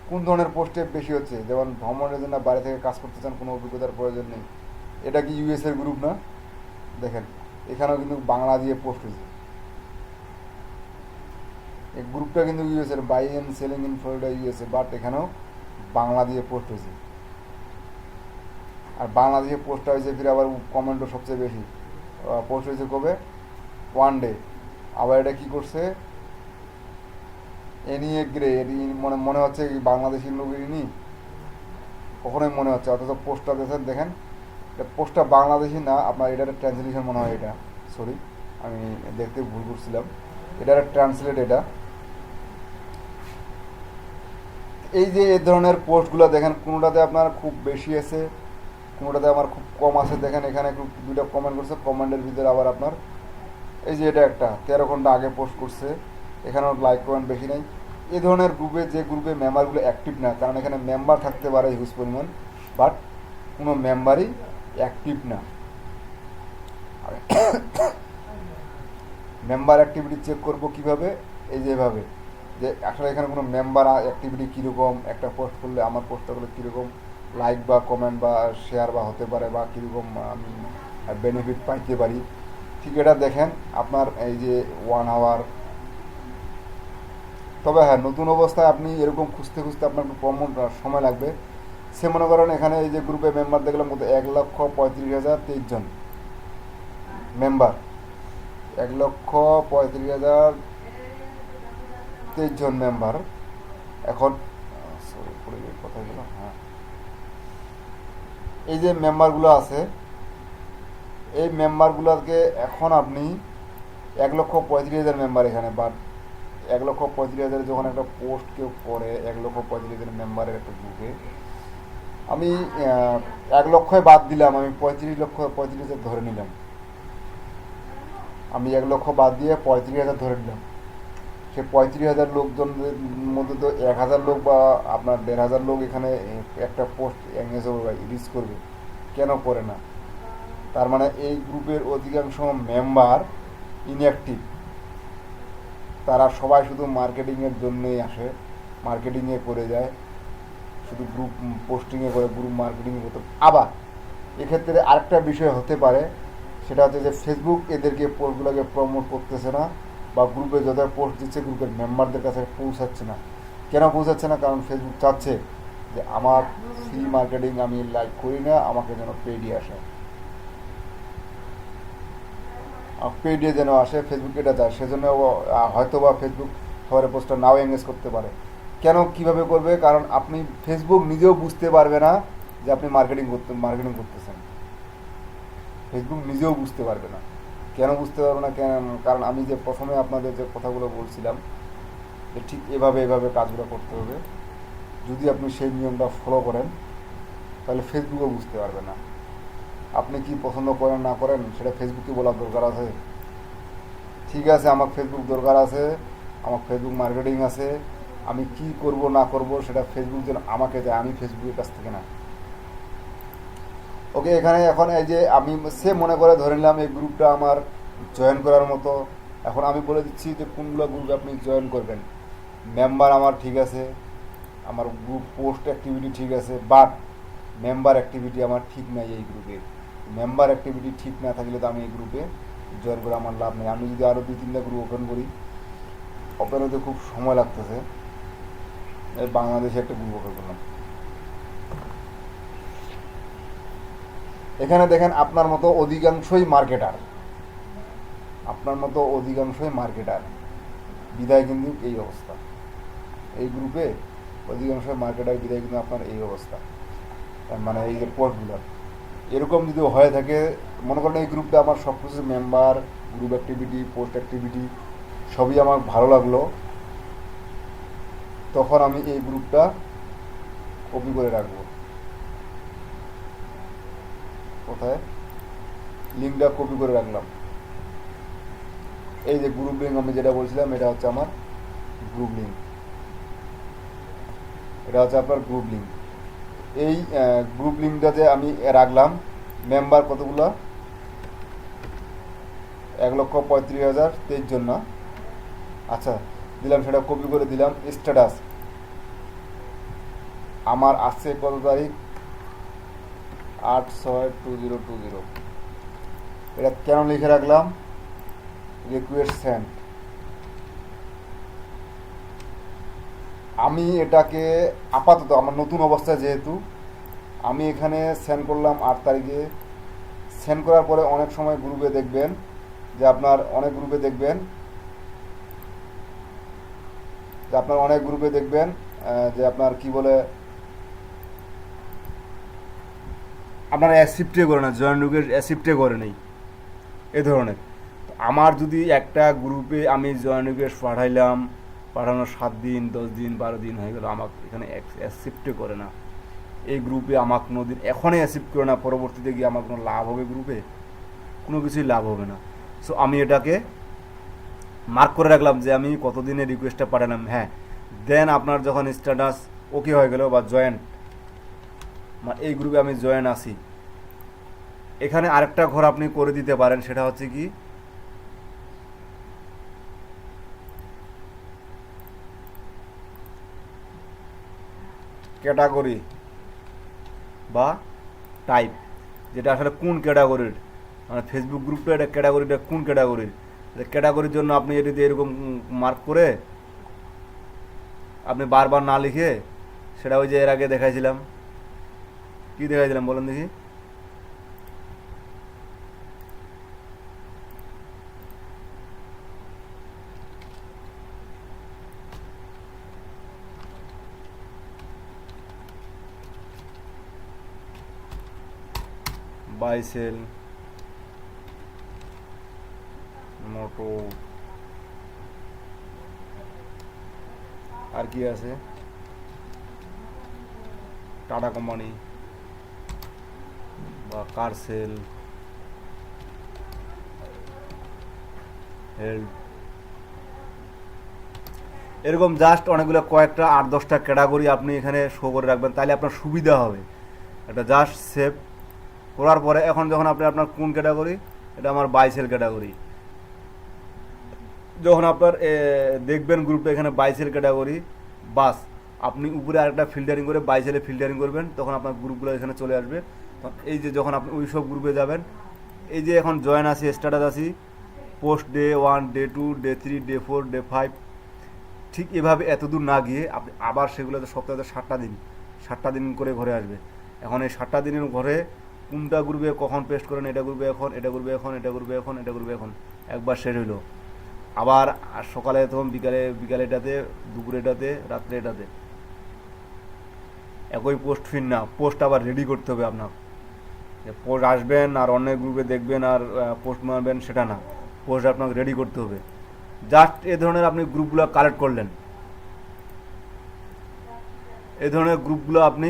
কোন ধরনের পোস্টে বেশি হচ্ছে? যেমন ভ্রমণের জন্য বাইরে থেকে কাজ করতে চান, কোনো অভিজ্ঞতার প্রয়োজন নেই, এটা কি ইউএসের গ্রুপ না? দেখেন এখানেও কিন্তু বাংলা দিয়ে পোস্ট হয়েছে, এই গ্রুপটা কিন্তু ইউএসের, buy and selling in Florida USA, but এখানেও বাংলা দিয়ে পোস্ট হয়েছে। আর বাংলা দিয়ে পোস্টটা হয়েছে, ফিরে আবার কমেন্টও সবচেয়ে বেশি পোস্ট হয়েছে কবে? 1 ডে। আবার এটা কি করছে, এনি এগ্রে, এটি মনে মনে হচ্ছে কি বাংলাদেশি লোকেরই, কখনোই মনে হচ্ছে, অথচ পোস্টটা দেখেন দেখেন, পোস্টটা বাংলাদেশি না, আপনার এটার ট্রান্সলেশন মনে হয় এটা, সরি আমি দেখতে ভুল করছিলাম, এটার ট্রান্সলেট এটা। এই যে এই ধরনের পোস্টগুলো দেখেন, কোনোটাতে আপনার খুব বেশি আছে, কোনোটাতে আমার খুব কম আছে। দেখেন এখানে খুব 2টা কমেন্ট করছে, কমেন্টের ভিতরে আবার আপনার এই যে এটা একটা 13 ঘন্টা আগে পোস্ট করছে, এখানেও লাইক কমেন্ট বেশি নেই। এই ধরনের গ্রুপে, যে গ্রুপে মেম্বারগুলো অ্যাক্টিভ না, কারণ এখানে মেম্বার থাকতে পারে হিউজ পরিমাণ, বাট কোনো মেম্বারই অ্যাক্টিভ না। মেম্বার অ্যাক্টিভিটি চেক করব কিভাবে? এই যেভাবে, যে আসলে এখানে কোনো মেম্বার অ্যাক্টিভিটি কীরকম, একটা পোস্ট করলে আমার পোস্টটা করলে কীরকম লাইক বা কমেন্ট বা শেয়ার বা হতে পারে, বা কীরকম আমি বেনিফিট পাইতে পারি, ঠিক এটা দেখেন আপনার এই যে 1 আওয়ার। তবে হ্যাঁ, নতুন অবস্থায় আপনি এরকম খুঁজতে খুঁজতে আপনার একটু কম সময় লাগবে। সে মনে করেন এখানে এই যে গ্রুপে মেম্বার দেখলাম কত, 1,35,023 জন মেম্বার, 1,35,023 জন মেম্বার। এখন সরি পড়ে গিয়ে কোথায় গেল, হ্যাঁ, এই যে মেম্বারগুলো আছে, এই মেম্বারগুলোকে এখন আপনি 1,35,000 মেম্বার এখানে, বাট 1,35,000 যখন একটা পোস্ট কেউ করে, 1,35,000 মেম্বারের একটা গ্রুপে, আমি 1 লক্ষই বাদ দিলাম, আমি 35,000 ধরে নিলাম, আমি 1 লক্ষ বাদ দিয়ে 35,000 ধরে নিলাম। সে 35,000 লোকজনের মধ্যে তো 1,000 লোক বা আপনার 1,500 লোক এখানে একটা পোস্ট এঙ্গেজ হবে বা রিচ করবে, কেন করে না? তার মানে এই গ্রুপের অধিকাংশ মেম্বার ইনঅ্যাক্টিভ, তারা সবাই শুধু মার্কেটিংয়ের জন্যই আসে, মার্কেটিংয়ে করে যায়, শুধু গ্রুপ পোস্টিংয়ে করে, গ্রুপ মার্কেটিংয়ে করতে। আবার এক্ষেত্রে আরেকটা বিষয় হতে পারে, সেটা হচ্ছে যে ফেসবুক এদেরকে পোস্টগুলোকে প্রমোট করতেছে না, বা গ্রুপে যত পোস্ট দিচ্ছে গ্রুপের মেম্বারদের কাছে পৌঁছাচ্ছে না। কেন পৌঁছাচ্ছে না? কারণ ফেসবুক চাচ্ছে যে আমার ফ্রি মার্কেটিং আমি লাইক করি না, আমাকে যেন পেডি আসে, পেডে যেন আসে, ফেসবুক এটা চায়। সেজন্য হয়তো বা ফেসবুক সবার পোস্টটা নাও এঙ্গেজ করতে পারে। কেন, কিভাবে করবে? কারণ আপনি ফেসবুক নিজেও বুঝতে পারবে না যে আপনি মার্কেটিং করতেছেন, ফেসবুক নিজেও বুঝতে পারবে না। কেন বুঝতে পারবে না? কেন? কারণ আমি যে প্রথমে আপনাদের যে কথাগুলো বলছিলাম, যে ঠিক এভাবে এভাবে কাজগুলো করতে হবে, যদি আপনি সেই নিয়মটা ফলো করেন, তাহলে ফেসবুকও বুঝতে পারবে না। আপনি কি পছন্দ করেন না করেন সেটা ফেসবুকে বলার দরকার আছে? ঠিক আছে, আমার ফেসবুক দরকার আছে, আমার ফেসবুক মার্কেটিং আছে, আমি কি করব না করব সেটা ফেসবুক যেন আমাকে দেয়, আমি ফেসবুকের কাছ থেকে না। ওকে, এখানে এখন এই যে আমি সে মনে করে ধরে নিলাম এই গ্রুপটা আমার জয়েন করার মতো। এখন আমি বলে দিচ্ছি যে কোনগুলো গ্রুপে আপনি জয়েন করবেন। মেম্বার আমার ঠিক আছে, আমার গ্রুপ পোস্ট অ্যাক্টিভিটি ঠিক আছে, বাট মেম্বার অ্যাক্টিভিটি আমার ঠিক নাই এই গ্রুপে। মেম্বার অ্যাক্টিভিটি ঠিক না থাকলে তো আমি এই গ্রুপে জয়েন করে আমার লাভ নেই। আমি যদি আরও 2-3টা গ্রুপ ওপেন করি, ওপেন হতে খুব সময় লাগতেছে। এই বাংলাদেশে একটা গ্রুপ ওপেন করলাম। এখানে দেখেন আপনার মতো অধিকাংশই মার্কেটার, আপনার মতো অধিকাংশই মার্কেটার, বিদায় কিন্তু এই অবস্থা। এই গ্রুপে অধিকাংশ মার্কেটার বিদায় কিন্তু আপনার এই অবস্থা, মানে এই যে পোস্টগুলোর এরকম যদি হয়ে থাকে, মনে করেন এই গ্রুপটা আমার সব কিছু member, group activity, post activity সবই আমার ভালো লাগলো, তখন আমি এই গ্রুপটা কপি করে রাখবো। কোথায় লিঙ্কটা কপি করে রাখলাম। এই যে গ্রুপ লিঙ্ক আমি যেটা বলছিলাম, এটা হচ্ছে আমার গ্রুপ লিঙ্ক, এটা হচ্ছে আপনার গ্রুপ লিঙ্ক। এই গ্রুপ লিঙ্কটাতে আমি রাখলাম মেম্বার কতগুলো, 1,35,023 জন না। আচ্ছা, দিলাম, সেটা কপি করে দিলাম। স্ট্যাটাস আমার আসছে কত তারিখ, 8/6/2020। এটা কেন লিখে রাখলাম, রিকোয়েস্ট সেন্ড। আমি এটাকে আপাতত আমার নতুন অবস্থায় যেহেতু আমি এখানে সেন্ড করলাম 8 তারিখে। সেন্ড করার পরে অনেক সময় গ্রুপে দেখবেন যে আপনার অনেক গ্রুপে দেখবেন যে আপনার কি বলে, আপনার অ্যাকসেপ্টে করে না, জয়েন রিকোয়েস্ট অ্যাকসেপ্টে করে নেই এ ধরনের। আমার যদি একটা গ্রুপে আমি জয়েন রিকোয়েস্ট পাঠানোর 7 দিন 10 দিন 12 দিন হয়ে গেল, আমাকে এখানে অ্যাকসেপ্টে করে না, এই গ্রুপে আমাকে কোনো দিন এখনই অ্যাকসেপ্ট করে না, পরবর্তীতে গিয়ে আমার কোনো লাভ হবে গ্রুপে? কোনো কিছুই লাভ হবে না। সো আমি এটাকে মার্ক করে রাখলাম যে আমি কতদিনে রিকোয়েস্টটা পাঠালাম। হ্যাঁ, দেন আপনার যখন স্ট্যাটাস ওকে হয়ে গেল বা জয়েন, এই গ্রুপে আমি জয়েন আছি, এখানে আরেকটা ঘর আপনি করে দিতে পারেন। সেটা হচ্ছে কি, ক্যাটাগরি বা টাইপ, যেটা আসলে কোন ক্যাটাগরির, মানে ফেসবুক গ্রুপটা এটা ক্যাটাগরিটা কোন ক্যাটাগরির, ক্যাটাগরির জন্য আপনি এটিতে এরকম মার্ক করে আপনি বারবার না লিখে, সেটা ওই যে এর আগে দেখাইছিলাম, কি দেখাইছিলাম বলেন দেখি, বাইসেল, মোটো, আর কি আছে, টাটা কোম্পানি বা কারসেল, হেল্প, এরকম জাস্ট অনেকগুলো কয়েকটা 8-10টা ক্যাটাগরি আপনি এখানে শো করে রাখবেন, তাহলে আপনার সুবিধা হবে। এটা জাস্ট সেভ করার পরে এখন যখন আপনি আপনার কোন ক্যাটাগরি, এটা আমার বাইসেল ক্যাটাগরি, যখন আপনার দেখবেন গ্রুপটা এখানে বাইসেল ক্যাটাগরি, বাস আপনি উপরে আরেকটা ফিল্টারিং করে বাইসেলে ফিল্টারিং করবেন, তখন আপনার গ্রুপগুলো এখানে চলে আসবে। এই যে যখন আপনি ওই সব গ্রুপে যাবেন, এই যে এখন জয়েন আছি, স্ট্যাটাস আছি, post day 1, day 2, day 3, day 4, day 5, ঠিক এভাবে এতদূর না গিয়ে আপনি আবার সেগুলোতে সপ্তাহে 7টা দিন করে ঘরে আসবে। এখন এই 7টা দিনের ঘরে কোনটা গ্রুপে কখন পেস্ট করেন, এটা গ্রুপে এখন, এটা গ্রুপে এখন, এটা গ্রুপে এখন, এটা গ্রুপে এখন, একবার শেষ হইলো। আবার সকালে তখন বিকালে এটাতে, দুপুরে এটাতে, রাত্রে এটাতে, একই পোস্ট ফিন না, পোস্ট আবার রেডি করতে হবে আপনার। পোস্ট আসবেন আর অন্য গ্রুপে দেখবেন আর পোস্ট মারবেন, সেটা না, পোস্ট আপনাকে রেডি করতে হবে। জাস্ট এ ধরনের আপনি গ্রুপগুলো কালেক্ট করলেন, এই ধরনের গ্রুপগুলো আপনি,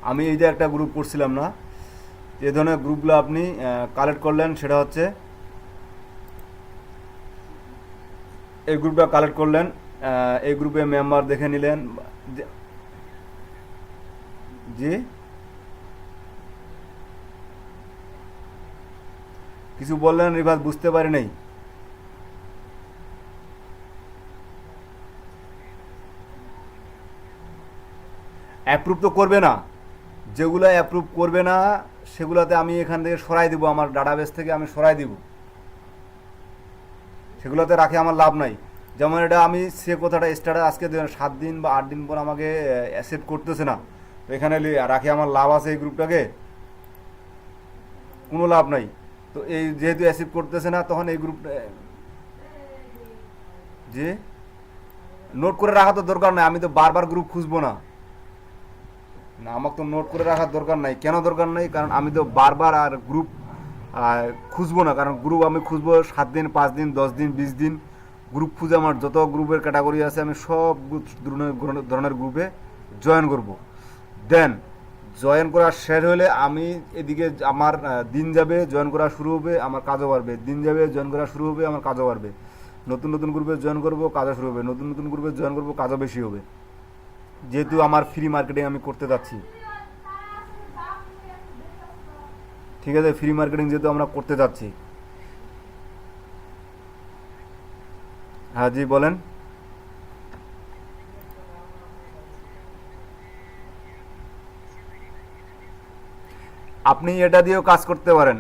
আমি এই যে একটা গ্রুপ করছিলাম না, এ ধরনের গ্রুপগুলো আপনি কালেক্ট করলেন। সেটা হচ্ছে এই গ্রুপটা কালেক্ট করলেন, এই গ্রুপে মেম্বার দেখে নিলেন। জি, কিছু বললেন রিভাস, বুঝতে পারি নাই। অ্যাপ্রুভ তো করবে না, যেগুলো অ্যাপ্রুভ করবে না সেগুলোতে আমি এখান থেকে সরাই দিব, আমার ডাটাবেস থেকে আমি সরাই দিব, সেগুলোতে রাখে আমার লাভ নাই। যেমন এটা আমি সে কথাটা স্টার্টে আজকে 7 দিন বা 8 দিন পর আমাকে অ্যাকসেপ্ট করতেছে না, তো এখানে রাখে আমার লাভ আছে এই গ্রুপটাকে? কোনো লাভ নাই। তো এই যেহেতু অ্যাকসেপ্ট করতেছে না, তখন এই গ্রুপ যে নোট করে রাখা তো দরকার নাই, আমি তো বারবার গ্রুপ খুঁজবো না। না, আমাকে তো নোট করে রাখার দরকার নাই। কেন দরকার নাই? কারণ আমি তো বারবার আর গ্রুপ খুঁজবো না, কারণ গ্রুপ আমি খুঁজবো 7 দিন, 5 দিন, 10 দিন, 20 দিন। গ্রুপ খুঁজে আমার যত গ্রুপের ক্যাটাগরি আছে আমি সব ধরনের গ্রুপে জয়েন করব। দেন জয়েন করা শেষ হলে আমি এদিকে আমার দিন যাবে, জয়েন করা শুরু হবে, আমার কাজও বাড়বে। দিন যাবে, জয়েন করা শুরু হবে, আমার কাজও বাড়বে। নতুন নতুন গ্রুপে জয়েন করবো, কাজও শুরু হবে। নতুন নতুন গ্রুপে জয়েন করবো, কাজও বেশি হবে। যেহেতু আমার ফ্রি মার্কেটিং আমি করতে যাচ্ছি, ঠিক আছে, ফ্রি মার্কেটিং যেহেতু আমরা করতে যাচ্ছি। হ্যাঁ জি, বলেন। আপনি এটা দিয়েও কাজ করতে পারেন।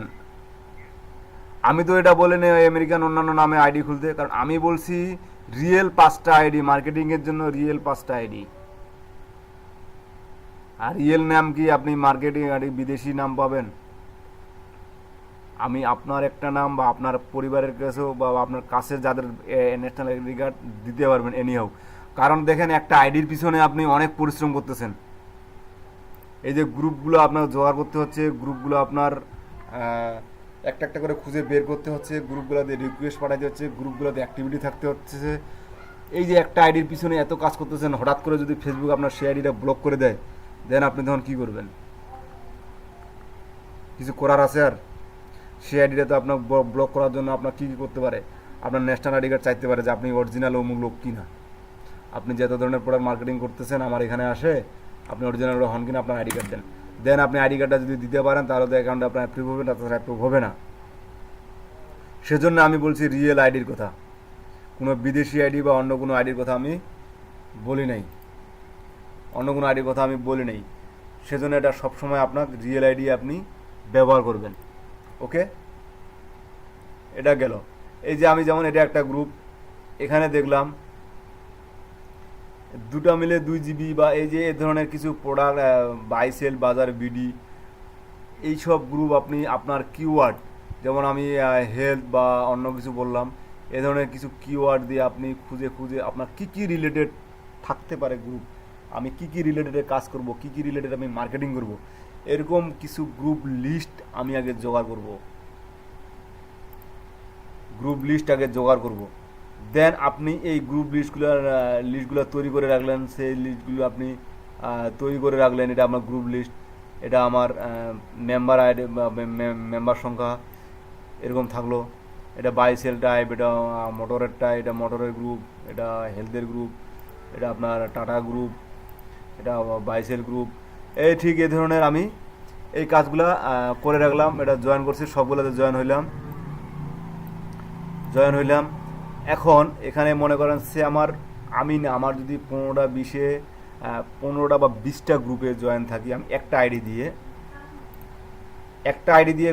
আমি তো এটা বলে নেই আমেরিকান অন্যান্য নামে আইডি খুলতে, কারণ আমি বলছি রিয়েল 5টা আইডি, মার্কেটিংয়ের জন্য রিয়েল 5টা আইডি। আর রিয়েল নাম কি? আপনি মার্কেটিং আইডি বিদেশি নাম পাবেন। আমি আপনার একটা নাম বা আপনার পরিবারের কাছেও বা আপনার কাছে যাদের ন্যাশনাল আইডি কার্ড দিতে পারবেন এনিহাউ। কারণ দেখেন, একটা আইডির পিছনে আপনি অনেক পরিশ্রম করতেছেন। এই যে গ্রুপগুলো আপনার জোগাড় করতে হচ্ছে, গ্রুপগুলো আপনার একটা একটা করে খুঁজে বের করতে হচ্ছে, গ্রুপগুলোতে রিকোয়েস্ট পাঠাতে হচ্ছে, গ্রুপগুলোতে অ্যাক্টিভিটি থাকতে হচ্ছে। এই যে একটা আইডির পিছনে এত কাজ করতেছেন, হঠাৎ করে যদি ফেসবুক আপনার সেই আইডিটা ব্লক করে দেয়, দেন আপনি তখন কী করবেন? কিছু করার আছে আর? সেই আইডিটা তো আপনার ব্লক করার জন্য আপনার কী কী করতে পারে? আপনার ন্যাশনাল আইডি কার্ড চাইতে পারে যে আপনি অরিজিনাল অমুক লোক কিনা, আপনি যে এত ধরনের প্রোডাক্ট মার্কেটিং করতেছেন আমার এখানে আসে, আপনি অরিজিনাল হন কিনা, আপনার আইডি কার্ড দেন। দেন আপনি আইডি কার্ডটা যদি দিতে পারেন তাহলে তো অ্যাকাউন্টে আপনার অ্যাপ্রুভ হবে না, তাছাড়া অ্যাপ্রুভ হবে না। সেজন্য আমি বলছি রিয়েল আইডির কথা, কোনো বিদেশি আইডি বা অন্য কোনো আইডির কথা আমি বলি নাই, অন্য কোনো আইডির কথা আমি বলি নাই। সেজন্য এটা সবসময় আপনার রিয়েল আইডি আপনি ব্যবহার করবেন। ওকে, এটা গেল। এই যে আমি যেমন এটা একটা গ্রুপ, এখানে দেখলাম দুটো মিলে 2 GB বা এই যে এ ধরনের কিছু product, buy sell, Bazar, BD, এইসব গ্রুপ আপনি আপনার কিওয়ার্ড, যেমন আমি হেলথ বা অন্য কিছু বললাম, এ ধরনের কিছু কিওয়ার্ড দিয়ে আপনি খুঁজে খুঁজে আপনার কী কী রিলেটেড থাকতে পারে গ্রুপ, আমি কী কী রিলেটেডে কাজ করব, কী কী রিলেটেড আমি মার্কেটিং করব, এরকম কিছু গ্রুপ লিস্ট আমি আগে জোগাড় করব, গ্রুপ লিস্ট আগে জোগাড় করব। দেন আপনি এই গ্রুপ লিস্টগুলো তৈরি করে রাখলেন, সেই লিস্টগুলো আপনি তৈরি করে রাখলেন। এটা আমার গ্রুপ লিস্ট, এটা আমার মেম্বার আইডি বা মেম্বার সংখ্যা এরকম থাকলো। এটা বাই সেল টাইপ, এটা মোটরের টাইপ, এটা মোটরের গ্রুপ, এটা হেলথের গ্রুপ, এটা আপনার টাটা গ্রুপ, এটা বাই সেল গ্রুপ। এই ঠিক এই ধরনের আমি এই কাজগুলা করে রাখলাম। এটা জয়েন করছি, সবগুলোতে জয়েন হইলাম। এখন এখানে মনে করেন সে আমার যদি 15টা 15টা বা 20টা গ্রুপে জয়েন থাকি, আমি একটা আইডি দিয়ে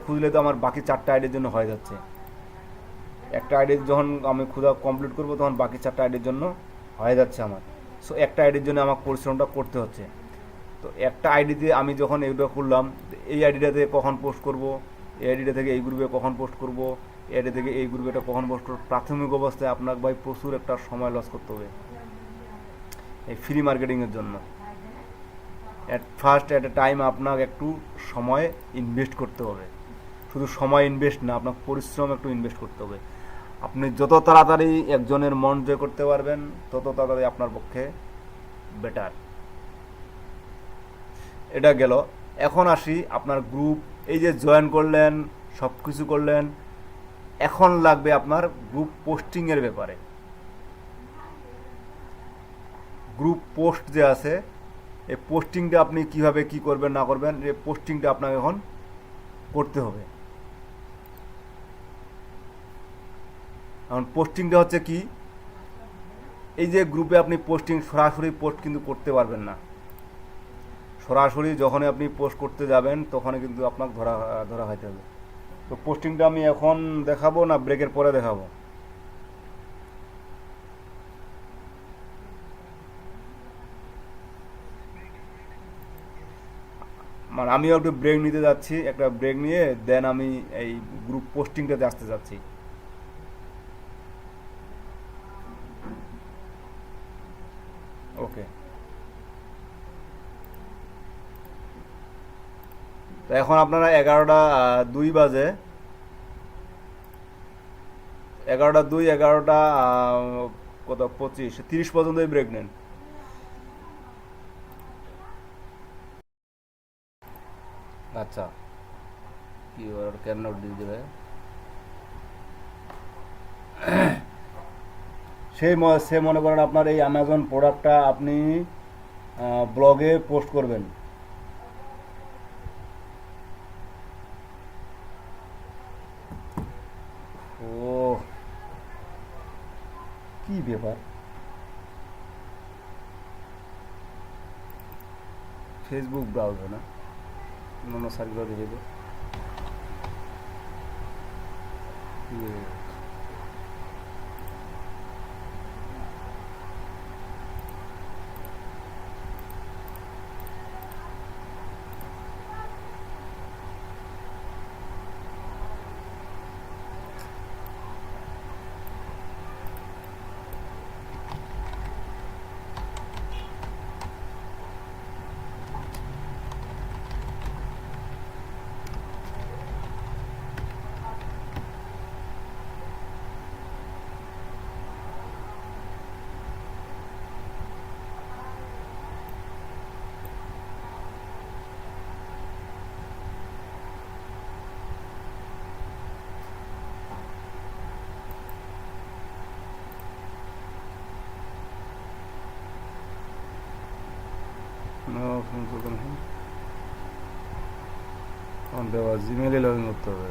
খুঁজলে তো আমার বাকি 4টা আইডির জন্য হয়ে যাচ্ছে। একটা আইডি যখন আমি খোঁজা কমপ্লিট করব, তখন বাকি 4টা আইডির জন্য হয়ে যাচ্ছে আমার। সো একটা আইডির জন্য আমার পরিশ্রমটা করতে হচ্ছে। তো একটা আইডিতে আমি যখন এগুলো করলাম, এই আইডিটাতে কখন পোস্ট করব, এই আইডিটা থেকে এই গ্রুপে কখন পোস্ট করব, এই আইডি থেকে এই গ্রুপে কখন পোস্ট করব, প্রাথমিক অবস্থায় আপনাকে ভাই প্রচুর একটা সময় লস করতে হবে এই ফ্রি মার্কেটিংয়ের জন্য। অ্যাট এ টাইম আপনাকে একটু সময় ইনভেস্ট করতে হবে। শুধু সময় ইনভেস্ট না, আপনার পরিশ্রম একটু ইনভেস্ট করতে হবে। আপনি যত তাড়াতাড়ি একজনের মন জয় করতে পারবেন, তত তাড়াতাড়ি আপনার পক্ষে বেটার। এটা গেল। এখন আসি আপনার গ্রুপ, এই যে জয়েন করলেন, সব কিছু করলেন, এখন লাগবে আপনার গ্রুপ পোস্টিংয়ের ব্যাপারে। গ্রুপ পোস্ট যে আছে, এই পোস্টিংটা আপনি কিভাবে কি করবেন না করবেন, এই পোস্টিংটা আপনাকে এখন করতে হবে। এখন পোস্টিংটা হচ্ছে কি, এই যে গ্রুপে আপনি পোস্টিং সরাসরি পোস্ট কিন্তু করতে পারবেন না। সরাসরি যখনই আপনি পোস্ট করতে যাবেন তখনই কিন্তু আপনাকে ধরা ধরা হইতে হবে। তো পোস্টিংটা আমি এখন দেখাবো না ব্রেকের পরে দেখাবো? মানে আমিও একটু ব্রেক নিতে যাচ্ছি, একটা ব্রেক নিয়ে দেন আমি এই গ্রুপ পোস্টিংটাতে আসতে যাচ্ছি। ওকে। তো এখন আপনারা 11টা 2 বাজে, 11টা 2, 11টা কত 25 30 পর্যন্তই ব্রেক নেন। আচ্ছা, কি ওর কেন নোট দিয়ে দেবে? সে মনে করেন আপনার এই অ্যামাজন প্রোডাক্টটা আপনি ব্লগে পোস্ট করবেন। ও, কি ব্যাপার, ফেসবুক ব্রাউজার না, অন্য সার্ভিস দেখে দে। দেওয়া জিমেলে লগ ইন করতে হবে।